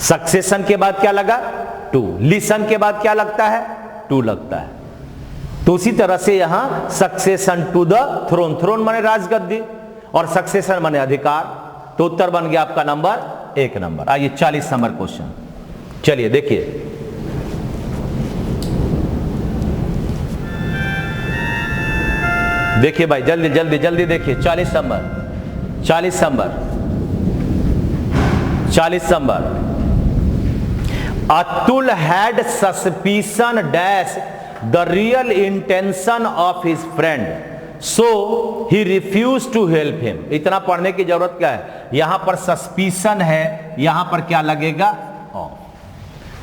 सक्सेशन के बाद क्या लगा? टू। लिसन के बाद क्या लगता है? टू लगता है। तो उसी तरह से यहां succession to the throne, throne माने राजगद्दी और सक्सेशन माने अधिकार, तो उत्तर बन गया आपका नंबर 1 नंबर। आइए 40 नंबर क्वेश्चन, चलिए देखिए। देखिए भाई जल्दी जल्दी जल्दी देखिए, 40 number, 40 number, 40 number. Atul had suspicion dash the real intention of his friend, so he refuse to help him. इतना पढ़ने की जरूरत क्या है? यहां पर सस्पिशन है, यहां पर क्या लगेगा? ऑफ।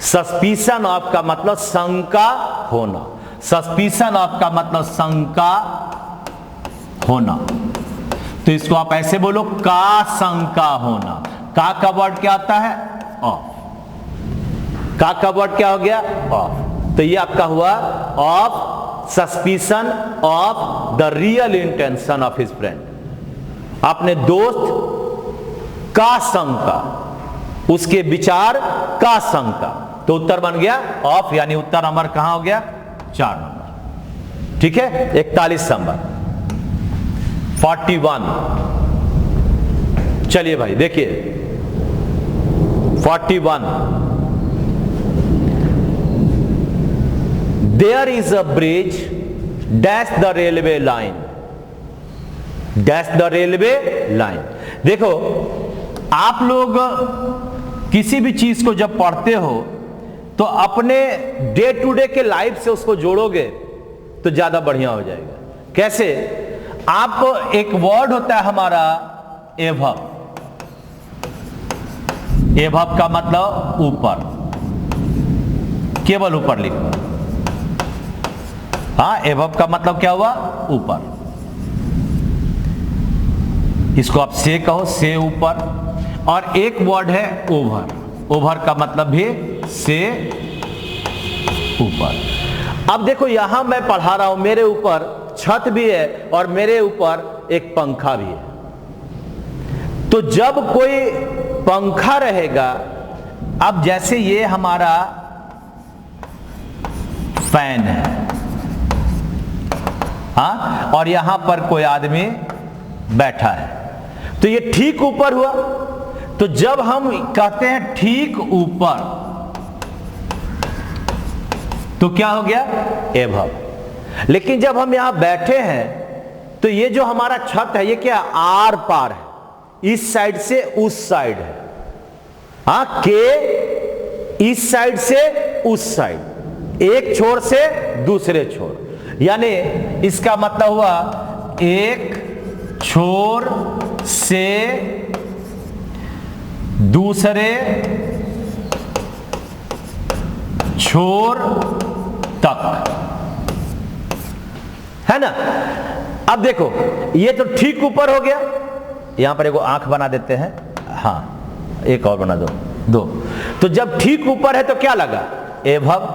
सस्पिशन ऑफ का मतलब शंका होना, सस्पिशन ऑफ का मतलब शंका होना। तो इसको आप ऐसे बोलो, का शंका होना। का वर्ड क्या आता है? ऑफ। का वर्ड क्या हो गया? ऑफ। तो ये आपका हुआ of suspicion of the real intention of his friend. अपने दोस्त का शंका, उसके विचार का शंका, तो उत्तर बन गया ऑफ, यानी उत्तर नंबर कहां हो गया? 4 नंबर। ठीक है, 41 नंबर, 41। चलिए भाई देखिए 41। There is a bridge dash the railway line, dash the railway line. देखो, आप लोग किसी भी चीज को जब पढ़ते हो तो अपने डे टू डे के लाइफ से उसको जोड़ोगे तो ज्यादा बढ़िया हो जाएगा। कैसे? आप एक वर्ड होता है हमारा एभव, एभव का मतलब ऊपर, केवल ऊपर लिखो। हाँ, एभव का मतलब क्या हुआ? ऊपर। इसको आप से कहो, से ऊपर। और एक वर्ड है ओवर, ओवर का मतलब भी से ऊपर। अब देखो, यहां मैं पढ़ा रहा हूं, मेरे ऊपर छत भी है और मेरे ऊपर एक पंखा भी है। तो जब कोई पंखा रहेगा, अब जैसे ये हमारा फैन है, हाँ, और यहां पर कोई आदमी बैठा है, तो ये ठीक ऊपर हुआ। तो जब हम कहते हैं ठीक ऊपर, तो क्या हो गया? एभव। लेकिन जब हम यहां बैठे हैं तो ये जो हमारा छत है, ये क्या? आर पार है, इस साइड से उस साइड है। हाँ, के इस साइड से उस साइड, एक छोर से दूसरे छोर, यानी इसका मतलब हुआ एक छोर से दूसरे छोर तक, है ना? अब देखो, ये तो ठीक ऊपर हो गया। यहां पर एक आंख बना देते हैं, हाँ, एक और बना दो। तो जब ठीक ऊपर है तो क्या लगा? एभव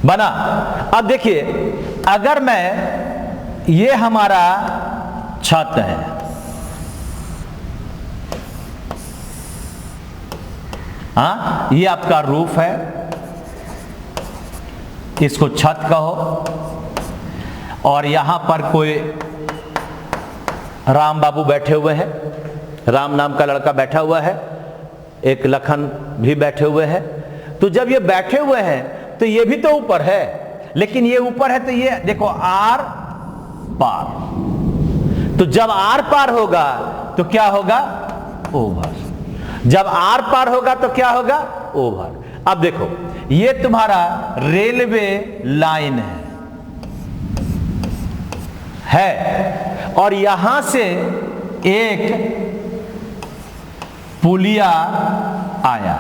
बना। अब देखिए, अगर मैं ये हमारा छत है। हाँ, ये आपका रूफ है, इसको छत कहो। और यहां पर कोई राम बाबू बैठे हुए हैं, राम नाम का लड़का बैठा हुआ है, एक लखन भी बैठे हुए हैं। तो जब ये बैठे हुए हैं तो ये भी तो ऊपर है, लेकिन ये ऊपर है तो ये देखो आर पार। तो जब आर पार होगा तो क्या होगा? ओवर। जब आर पार होगा तो क्या होगा? ओवर। अब देखो ये तुम्हारा रेलवे लाइन है और यहां से एक पुलिया आया।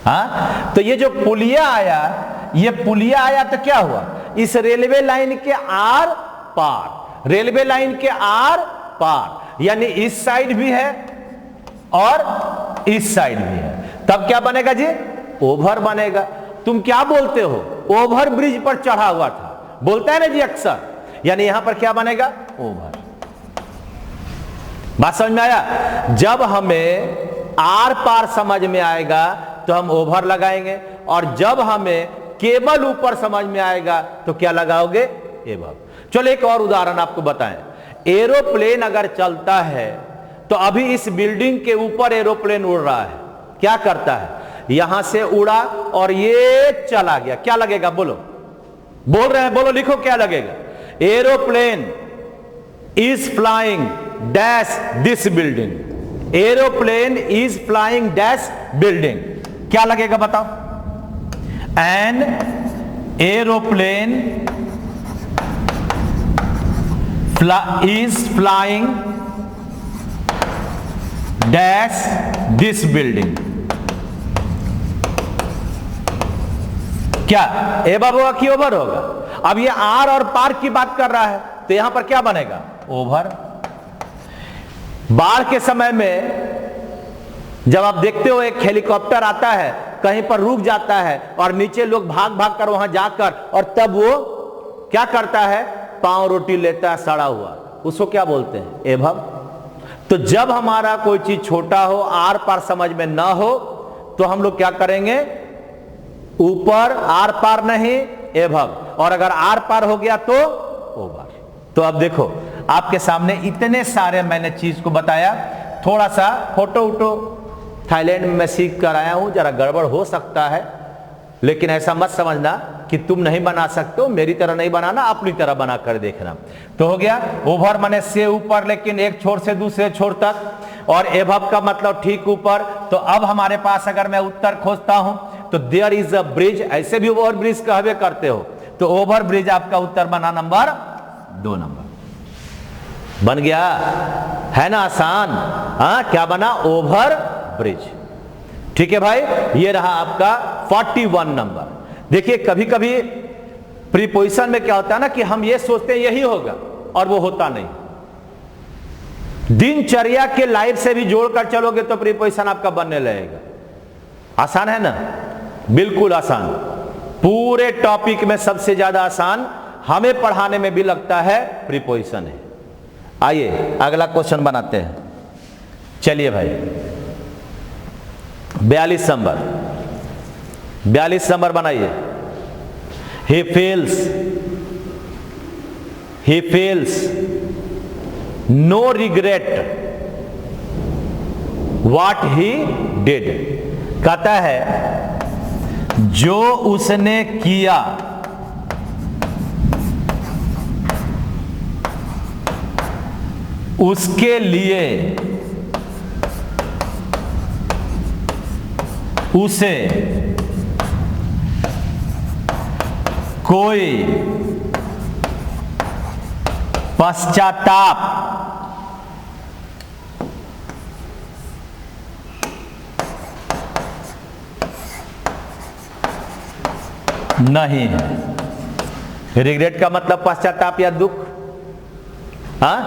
हाँ, तो ये जो पुलिया आया, ये पुलिया आया तो क्या हुआ? इस रेलवे लाइन के आर पार, रेलवे लाइन के आर पार, यानी इस साइड भी है और इस साइड भी है। तब क्या बनेगा जी? ओवर बनेगा। तुम क्या बोलते हो? ओवर ब्रिज पर चढ़ा हुआ था, बोलता है ना जी अक्सर, यानी यहां पर क्या बनेगा? ओवर। बात समझ में आया? जब हमें आर पार समझ में आएगा तो हम ओवर लगाएंगे, और जब हमें केवल ऊपर समझ में आएगा तो क्या लगाओगे? एबव। चलो एक और उदाहरण आपको बताएं। एरोप्लेन अगर चलता है तो अभी इस बिल्डिंग के ऊपर एरोप्लेन उड़ रहा है, क्या करता है? यहां से उड़ा और ये चला गया, क्या लगेगा? बोलो, बोल रहे हैं, बोलो, लिखो क्या लगेगा? Aeroplane is flying dash this building. Aeroplane is flying dash building, क्या लगेगा बताओ? An aeroplane is flying dash this building. क्या एबव होगा कि ओवर होगा? अब ये आर और पार की बात कर रहा है तो यहां पर क्या बनेगा? ओवर। बाढ़ के समय में जब आप देखते हो एक हेलीकॉप्टर आता है, कहीं पर रुक जाता है और नीचे लोग भाग भाग कर वहां जाकर, और तब वो क्या करता है? पांव रोटी लेता है सड़ा हुआ, उसको क्या बोलते हैं? एभव। तो जब हमारा कोई चीज छोटा हो, आर पार समझ में ना हो, तो हम लोग क्या करेंगे? ऊपर, आर पार नहीं, एभव। और अगर आर पार हो गया तो ओवर। तो अब देखो आपके सामने इतने सारे मैंने चीज को बताया। थोड़ा सा फोटो वोटो थाईलैंड में मैं सीख कर आया हूं, जरा गड़बड़ हो सकता है, लेकिन ऐसा मत समझना कि तुम नहीं बना सकते हो, मेरी तरह नहीं बनाना, अपनी तरह बना कर देखना। तो हो गया ओवर माने से ऊपर, लेकिन एक छोर से दूसरे छोर तक, और एभव का मतलब ठीक ऊपर। तो अब हमारे पास अगर मैं उत्तर खोजता हूं तो देयर इज अ ब्रिज, ऐसे भी ओवर ब्रिज कहवे करते हो, तो ओवर ब्रिज आपका उत्तर बना नंबर 2 नंबर बन गया, है ना आसान? हाँ, क्या बना? Over bridge. ठीक है भाई, ये रहा आपका 41 नंबर। देखिए कभी कभी प्रीपोजिशन में क्या होता है ना कि हम ये सोचते हैं यही होगा और वो होता नहीं। दिनचर्या के लाइफ से भी जोड़कर चलोगे तो प्रीपोजिशन आपका बनने लगेगा। आसान है ना? बिल्कुल आसान। पूरे टॉपिक में सबसे ज्यादा आसान हमें पढ़ाने में भी लगता है प्रीपोजिशन है। आइए अगला क्वेश्चन बनाते हैं। चलिए भाई 42 नंबर, 42 नंबर बनाइए। he feels no regret what he did। कहता है जो उसने किया उसके लिए उसे कोई पश्चाताप नहीं है। रिग्रेट का मतलब पश्चाताप या दुख। हाँ,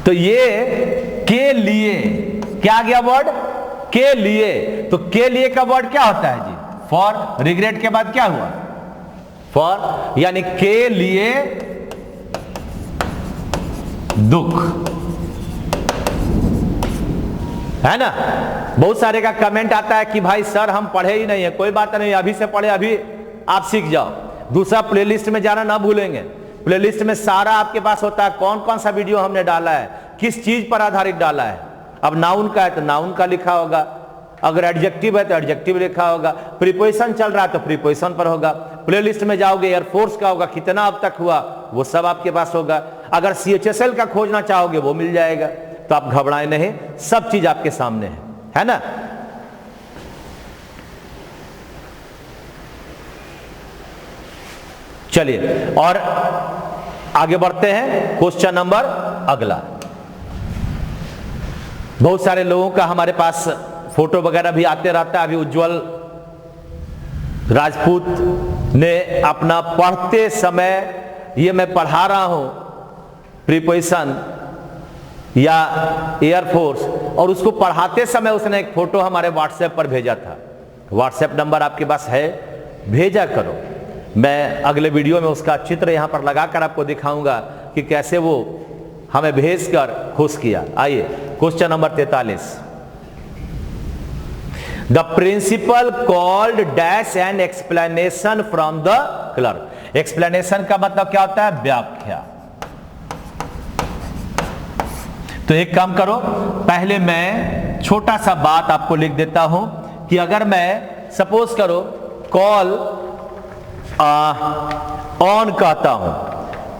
तो ये के लिए क्या आ गया वर्ड? के लिए। तो के लिए का वर्ड क्या होता है जी? फॉर। रिग्रेट के बाद क्या हुआ? फॉर। यानी के लिए दुख, है ना। बहुत सारे का कमेंट आता है कि भाई सर हम पढ़े ही नहीं है। कोई बात नहीं, अभी से पढ़े, अभी आप सीख जाओ। दूसरा, प्लेलिस्ट में जाना ना भूलेंगे। प्लेलिस्ट में सारा आपके पास होता है, कौन कौन सा वीडियो हमने डाला है, किस चीज पर आधारित डाला है। अब नाउन का है तो नाउन का लिखा होगा, अगर एडजेक्टिव है तो एडजेक्टिव लिखा होगा, प्रीपोजिशन चल रहा है तो प्रीपोजिशन पर होगा। प्लेलिस्ट में जाओगे, एयरफोर्स का होगा, कितना अब तक हुआ वो सब आपके पास होगा। अगर CHSL का खोजना चाहोगे वो मिल जाएगा। तो आप घबराएं नहीं, सब चीज आपके सामने है ना। चलिए और आगे बढ़ते हैं। क्वेश्चन नंबर अगला। बहुत सारे लोगों का हमारे पास फोटो वगैरह भी आते रहता है। अभी उज्जवल राजपूत ने अपना पढ़ते समय, ये मैं पढ़ा रहा हूं प्रीपोजिशन या एयरफोर्स, और उसको पढ़ाते समय उसने एक फोटो हमारे व्हाट्सएप पर भेजा था। व्हाट्सएप नंबर आपके पास है, भेजा करो। मैं अगले वीडियो में उसका चित्र यहां पर लगाकर आपको दिखाऊंगा कि कैसे वो हमें भेजकर खुश किया। आइए question number 43। The principal called dash and explanation from the clerk. Explanation का मतलब क्या होता है? व्याख्या। तो एक काम करो, पहले मैं छोटा सा बात आपको लिख देता हूं कि अगर मैं सपोज करो कॉल ऑन कहता हूं,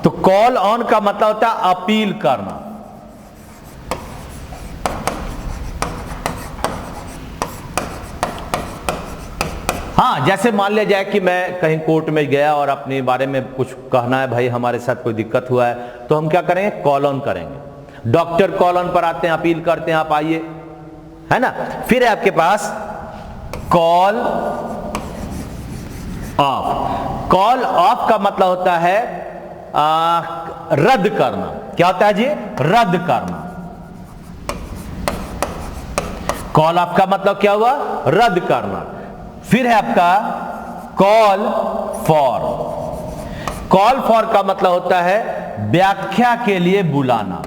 तो कॉल ऑन का मतलब होता है अपील करना। हाँ, जैसे मान लिया जाए कि मैं कहीं कोर्ट में गया और अपने बारे में कुछ कहना है, भाई हमारे साथ कोई दिक्कत हुआ है, तो हम क्या करेंगे? कॉल ऑन करेंगे। डॉक्टर कॉल ऑन पर आते हैं, अपील करते हैं, आप आइए, है ना। फिर है आपके पास कॉल ऑफ। कॉल ऑफ का मतलब होता है रद्द करना। क्या होता है जी? रद्द करना। कॉल ऑफ का मतलब क्या हुआ? रद्द करना। फिर है आपका कॉल फॉर। कॉल फॉर का मतलब होता है व्याख्या के लिए बुलाना।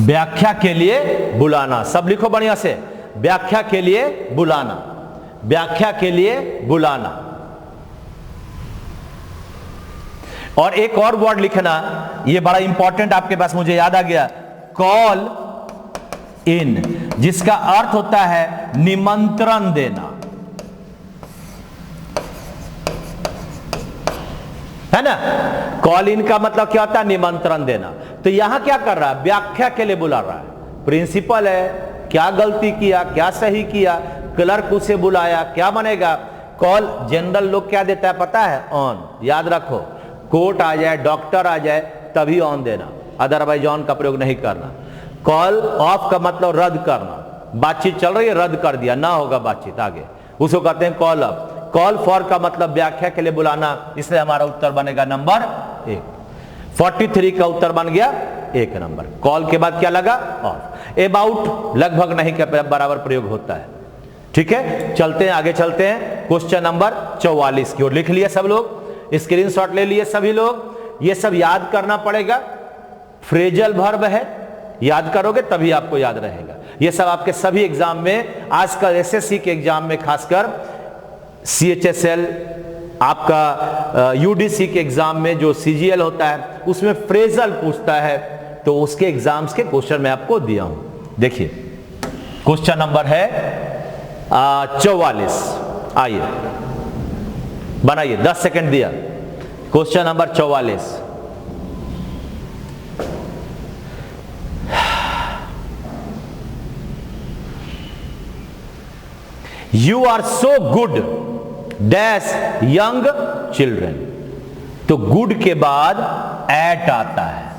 व्याख्या के लिए बुलाना। सब लिखो बढ़िया से, व्याख्या के लिए बुलाना, व्याख्या के लिए बुलाना। और एक और वर्ड लिखना, ये बड़ा इंपॉर्टेंट आपके पास मुझे याद आ गया, कॉल इन, जिसका अर्थ होता है निमंत्रण देना, है ना। कॉल इन का मतलब क्या होता है? निमंत्रण देना। तो यहां क्या कर रहा है? व्याख्या के लिए बुला रहा है। प्रिंसिपल है, क्या गलती किया, क्या सही किया, क्लर्क उसे बुलाया, क्या बनेगा? कॉल जनरल लोग क्या देता है पता है? ऑन। याद रखो, कोर्ट आ जाए, डॉक्टर आ जाए, तभी ऑन देना, अदरवाइज ऑन का प्रयोग नहीं करना। कॉल ऑफ का मतलब रद्द करना। बातचीत चल रही है, रद्द कर दिया, ना होगा बातचीत आगे, उसको कहते हैं कॉल ऑफ। कॉल फॉर का मतलब व्याख्या के लिए बुलाना, इसलिए हमारा उत्तर बनेगा नंबर 1। 43 का उत्तर बन गया 1 नंबर। कॉल के बाद क्या लगा? ऑफ। अबाउट लगभग नहीं के बराबर प्रयोग होता है। ठीक है, चलते हैं आगे, चलते हैं क्वेश्चन नंबर 44 की ओर। लिख लिए सब लोग? स्क्रीनशॉट ले लिए सभी लोग? ये सब याद करना पड़ेगा। फ्रेजल वर्ब है, याद करोगे तभी आपको याद रहेगा। ये सब आपके सभी एग्जाम में, आजकल SSC के एग्जाम में, खासकर CHSL, आपका UDC के एग्जाम में जो CGL होता है उसमें फ्रेजल पूछता है, तो उसके एग्जाम्स के क्वेश्चन मैं आपको दिया हूं। देखिए क्वेश्चन नंबर है 44। आइए बनाइए, 10 सेकंड दिया। Question number 44। You are so good dash young children. तो गुड के बाद एट आता है।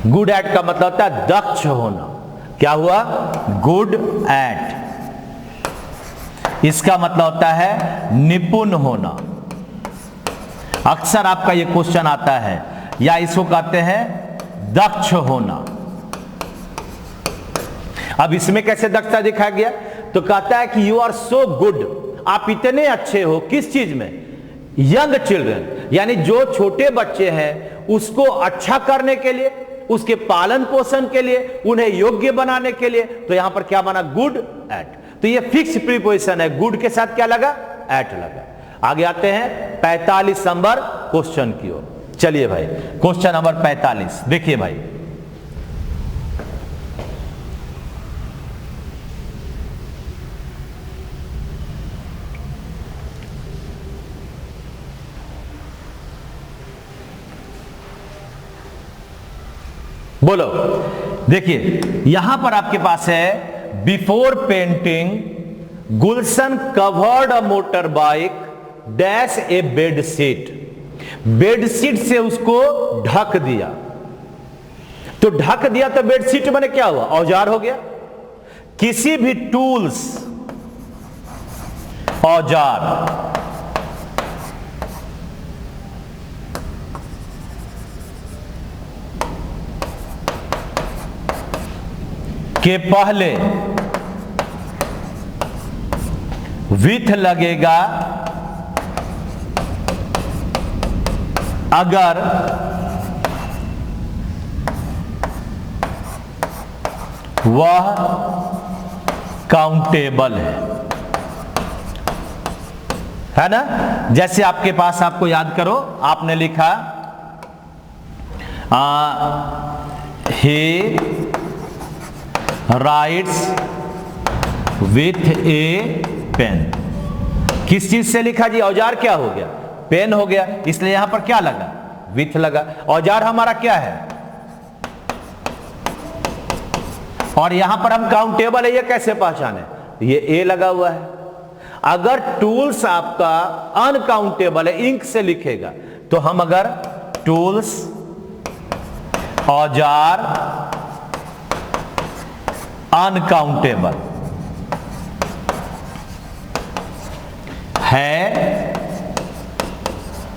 गुड एट का मतलब होता है दक्ष होना। क्या हुआ? Good at. इसका मतलब होता है निपुण होना। अक्सर आपका यह क्वेश्चन आता है, या इसको कहते हैं दक्ष होना। अब इसमें कैसे दक्षता दिखाया गया? तो कहता है कि यू आर सो गुड, आप इतने अच्छे हो किस चीज में, यंग चिल्ड्रन, यानी जो छोटे बच्चे हैं उसको अच्छा करने के लिए, उसके पालन पोषण के लिए, उन्हें योग्य बनाने के लिए। तो यहां पर क्या बना, गुड एट। तो ये फिक्स प्रीपोजिशन है, गुड के साथ क्या लगा, एट लगा। आगे आते हैं 45 नंबर क्वेश्चन की ओर। चलिए भाई, क्वेश्चन नंबर 45 देखिए भाई, बोलो। देखिए यहां पर आपके पास है, before painting Gulshan covered a motor bike dash A bedsheet, bedsheet से उसको ढक दिया। तो ढक दिया तो बेडशीट मैंने क्या हुआ, औजार हो गया। किसी भी टूल्स, औजार के पहले विथ लगेगा अगर वह काउंटेबल है ना। जैसे आपके पास, आपको याद करो, आपने लिखा he writes with a pen. किस चीज से लिखा जी, औजार क्या हो गया, पेन हो गया, इसलिए यहां पर क्या लगा, विथ लगा। औजार हमारा क्या है, और यहां पर हम काउंटेबल है, ये कैसे पहचाने, ये ए लगा हुआ है। अगर टूल्स आपका अनकाउंटेबल है, इंक से लिखेगा, तो हम अगर टूल्स, औजार अनकाउंटेबल है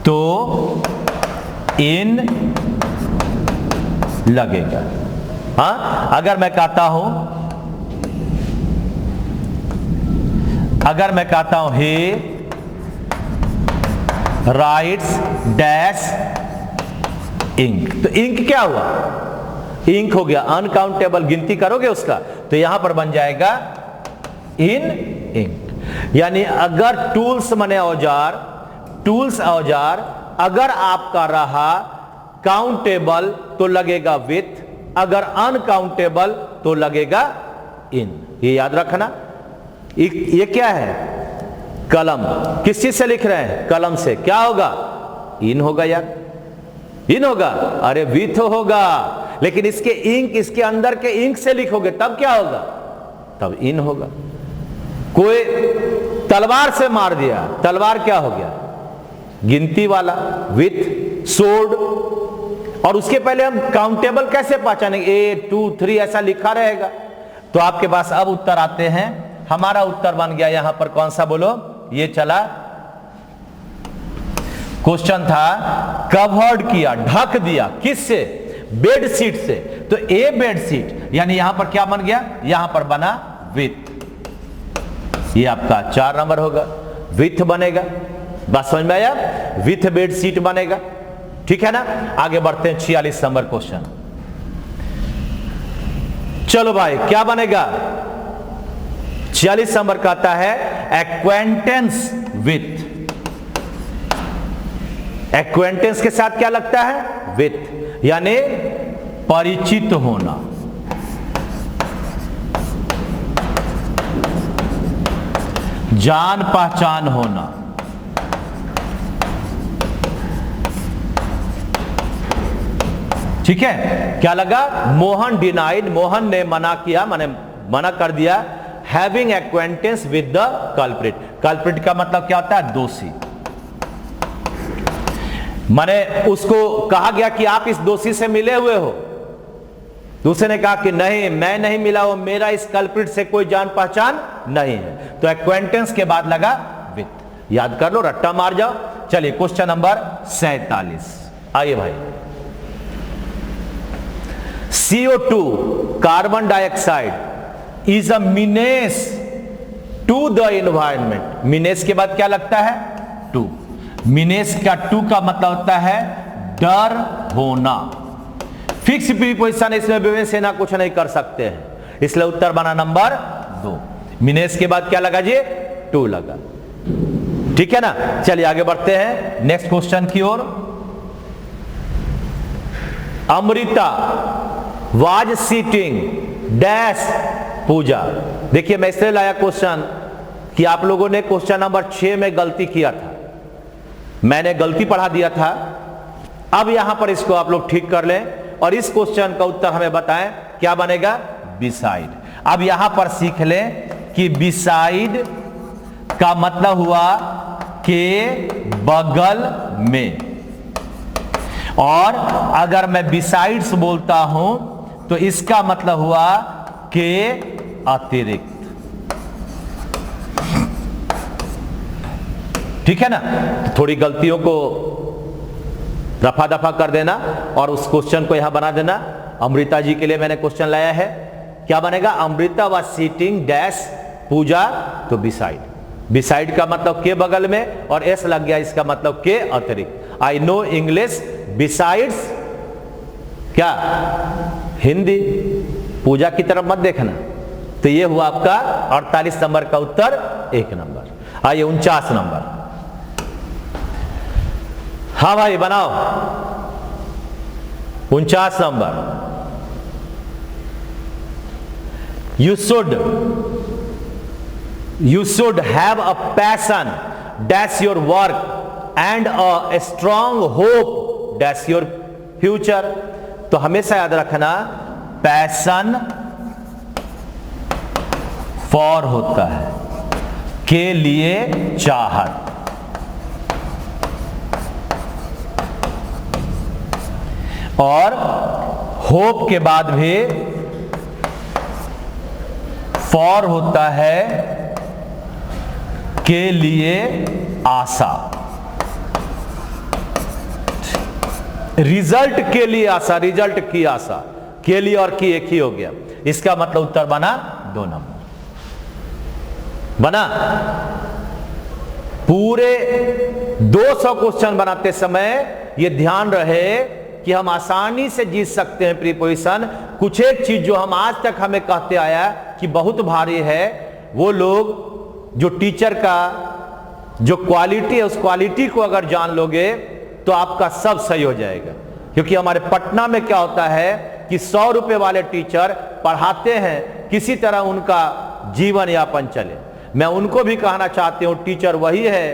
तो इन लगेगा। हाँ, अगर मैं कहता हूं he राइट्स डैश इंक, तो इंक क्या हुआ, इंक हो गया, अनकाउंटेबल, गिनती करोगे उसका, तो यहां पर बन जाएगा इन इंक। यानी अगर टूल्स माने औजार, टूल्स औजार अगर आपका रहा काउंटेबल तो लगेगा विथ, अगर अनकाउंटेबल तो लगेगा इन। ये याद रखना। ये क्या है, कलम, किस चीज से लिख रहे हैं, कलम से, क्या होगा, इन होगा यार, इन होगा, अरे विथ होगा। लेकिन इसके इंक, इसके अंदर के इंक से लिखोगे तब क्या होगा, तब इन होगा। कोई तलवार से मार दिया, तलवार क्या हो गया, गिनती वाला, विथ, सोर्ड। और उसके पहले हम काउंटेबल कैसे पहचानेंगे, 1 2 3 ऐसा लिखा रहेगा। तो आपके पास अब उत्तर आते हैं। हमारा उत्तर बन गया यहां पर कौन सा, बोलो, ये चला, क्वेश्चन था कवर्ड किया, ढक दिया, किससे, बेडशीट से। तो ए बेडशीट, यानी यहां पर क्या बन गया, यहां पर बना विथ। ये आपका 4 नंबर होगा, विथ बनेगा। बात समझ में आया, विथ बेडशीट बनेगा, ठीक है ना। आगे बढ़ते हैं 46 नंबर क्वेश्चन। चलो भाई, क्या बनेगा, 46 नंबर कहता है एक्वेंटेंस विथ। एक्वेंटेंस के साथ क्या लगता है, विथ, यानी परिचित होना, जान पहचान होना। ठीक है, क्या लगा, मोहन डिनाइड, मोहन ने मना किया, माने मना कर दिया, having acquaintance with the culprit. Culprit का मतलब क्या होता है, दोषी। माने उसको कहा गया कि आप इस दोषी से मिले हुए हो, दूसरे ने कहा कि नहीं, मैं नहीं मिला हूं, मेरा इस कल्प्रिट से कोई जान पहचान नहीं है। तो एक्वेंटेंस के बाद लगा विथ। याद कर लो, रट्टा मार जाओ। चलिए क्वेश्चन नंबर 47, आइए भाई। CO2 carbon dioxide is a menace to the environment. Menace के बाद क्या लगता है? टू। मीनेस का टू का मतलब होता है डर होना। फिक्स प्रीपोजिशन, इसमें विवेक सेना कुछ नहीं कर सकते हैं, इसलिए उत्तर बना नंबर 2। मीनेस के बाद क्या लगा जी? टू लगा। ठीक है ना। चलिए आगे बढ़ते हैं नेक्स्ट क्वेश्चन की ओर। अमृता वाज सीटिंग डैश पूजा। देखिए मैं इसलिए लाया क्वेश्चन कि आप लोगों ने क्वेश्चन नंबर 6 में गलती किया था, मैंने गलती पढ़ा दिया था। अब यहां पर इसको आप लोग ठीक कर लें और इस क्वेश्चन का उत्तर हमें बताएं क्या बनेगा? बिसाइड। अब यहां पर सीख लें कि बिसाइड का मतलब हुआ के बगल में, और अगर मैं बिसाइड्स बोलता हूं तो इसका मतलब हुआ के अतिरिक्त। ठीक है ना। तो थोड़ी गलतियों को रफा दफा कर देना और उस क्वेश्चन को यहां बना देना। अमृता जी के लिए मैंने क्वेश्चन लाया है, क्या बनेगा? अमृता वाज सीटिंग डैश पूजा, तो बिसाइड। बिसाइड का मतलब के बगल में और एस लग गया, इसका मतलब के अतिरिक्त। आई नो इंग्लिश बिसाइड्स क्या? हिंदी। पूजा की तरफ मत देखना। तो ये हुआ आपका 48 नंबर का उत्तर, 1 नंबर। आइए 49 नंबर। हाँ भाई बनाओ 49 number. You should have a passion dash your work and a strong hope dash your future। तो हमेशा याद रखना पैशन फॉर होता है के लिए चाहत, और होप के बाद भी फॉर होता है के लिए आशा, रिजल्ट के लिए आशा, रिजल्ट की आशा। के लिए और की एक ही हो गया, इसका मतलब उत्तर बना 2 नंबर बना। पूरे 200 क्वेश्चन बनाते समय यह ध्यान रहे कि हम आसानी से जीत सकते हैं प्रीपोजिशन। कुछ एक चीज जो हम आज तक हमें कहते आया कि बहुत भारी है, वो लोग जो टीचर का जो क्वालिटी है उस क्वालिटी को अगर जान लोगे तो आपका सब सही हो जाएगा। क्योंकि हमारे पटना में क्या होता है कि 100 रुपए वाले टीचर पढ़ाते हैं, किसी तरह उनका जीवन यापन चले। मैं उनको भी कहना चाहती हूं टीचर वही है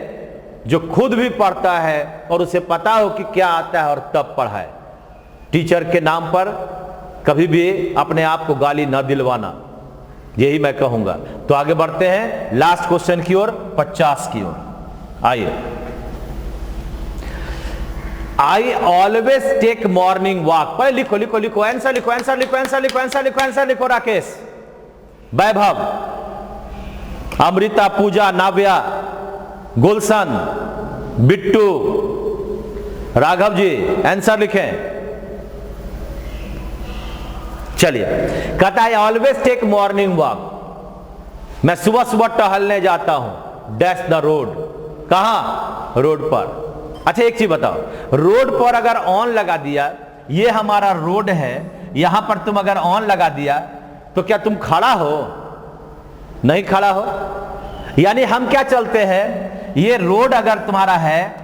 जो खुद भी पढ़ता है और उसे पता हो कि क्या आता है और तब पढ़ाए। टीचर के नाम पर कभी भी अपने आप को गाली न दिलवाना, यही मैं कहूंगा। तो आगे बढ़ते हैं लास्ट क्वेश्चन की ओर, 50 की ओर। आइए। I always take morning walk. पहले लिखो लिखो लिखो, आंसर लिखो, आंसर लिखो, आंसर लिखो, आंसर लिखो, आंसर लिखो। राकेश, वैभव, अमृता, पूजा, नाव्या, गुलशन, बिट्टू, राघव जी आंसर लिखें। चलिए, कहता है ऑलवेज टेक मॉर्निंग वॉक। मैं सुबह सुबह टहलने जाता हूं डैश द रोड। कहां? रोड पर। अच्छा एक चीज बताओ, रोड पर अगर ऑन लगा दिया, ये हमारा रोड है, यहां पर तुम अगर ऑन लगा दिया तो क्या तुम खड़ा हो? नहीं खड़ा हो। यानी हम क्या चलते हैं, ये रोड अगर तुम्हारा है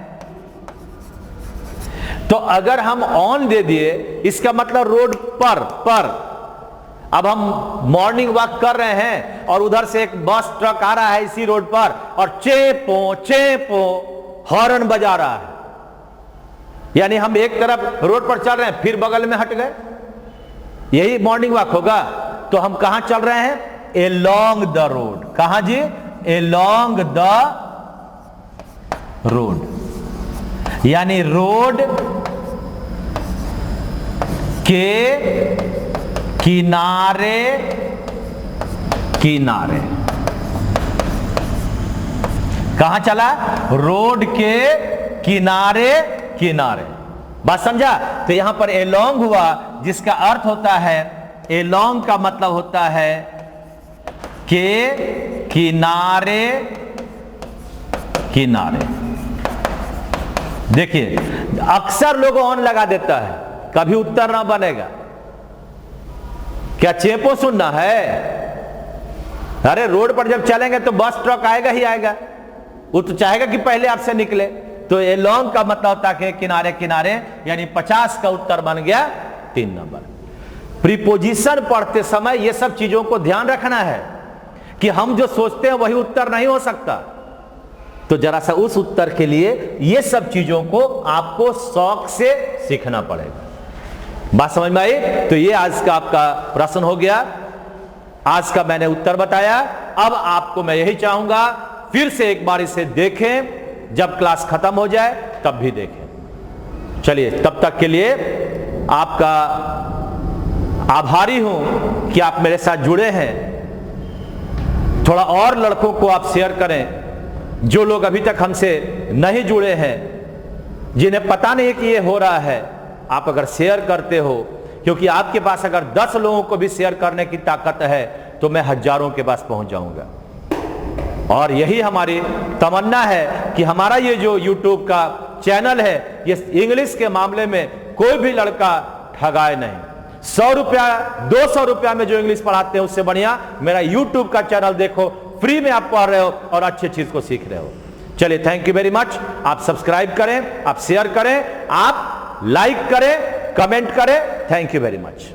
तो अगर हम ऑन दे दिए इसका मतलब रोड पर। अब हम मॉर्निंग वॉक कर रहे हैं और उधर से एक बस ट्रक आ रहा है इसी रोड पर और चेपो चेपो हॉर्न बजा रहा है। यानी हम एक तरफ रोड पर चल रहे हैं फिर बगल में हट गए, यही मॉर्निंग वॉक होगा। तो हम कहां चल रहे हैं? Along the road. कहां जी? Along the road. यानी रोड के किनारे किनारे। कहां चला? रोड के किनारे किनारे। बात समझा? तो यहां पर एलोंग हुआ जिसका अर्थ होता है, एलोंग का मतलब होता है के किनारे किनारे। देखिए अक्सर लोग ऑन लगा देता है, कभी उत्तर ना बनेगा। क्या चेपो सुनना है? अरे रोड पर जब चलेंगे तो बस ट्रक आएगा ही आएगा, वो तो चाहेगा कि पहले आपसे निकले। तो ये लॉन्ग का मतलब होता है किनारे किनारे, यानी 50 का उत्तर बन गया 3 नंबर। प्रीपोजिशन पढ़ते समय ये सब चीजों को ध्यान रखना है कि हम जो सोचते हैं वही उत्तर नहीं हो सकता। तो जरा सा उस उत्तर के लिए ये सब चीजों को आपको शौक से सीखना पड़ेगा। बात समझ में आई? तो ये आज का आपका प्रश्न हो गया, आज का मैंने उत्तर बताया। अब आपको मैं यही चाहूंगा फिर से एक बार इसे देखें, जब क्लास खत्म हो जाए तब भी देखें। चलिए तब तक के लिए आपका आभारी हूं कि आप मेरे साथ जुड़े हैं। थोड़ा और लड़कों को आप शेयर करें, जो लोग अभी तक हमसे नहीं जुड़े हैं, जिन्हें पता नहीं कि ये हो रहा है। आप अगर शेयर करते हो, क्योंकि आपके पास अगर 10 लोगों को भी शेयर करने की ताकत है तो मैं हजारों के पास पहुंच जाऊंगा। और यही हमारी तमन्ना है कि हमारा ये जो YouTube का चैनल है, ये इंग्लिश के मामले में कोई भी लड़का ठगाए नहीं। 100 रुपया 200 रुपया में जो इंग्लिश पढ़ाते हैं उससे बढ़िया मेरा YouTube का चैनल देखो, फ्री में आप पढ़ रहे हो और अच्छी चीज को सीख रहे हो। चलिए थैंक यू वेरी मच। आप सब्सक्राइब करें, आप शेयर करें, आप लाइक करें, कमेंट करें। Thank you very much.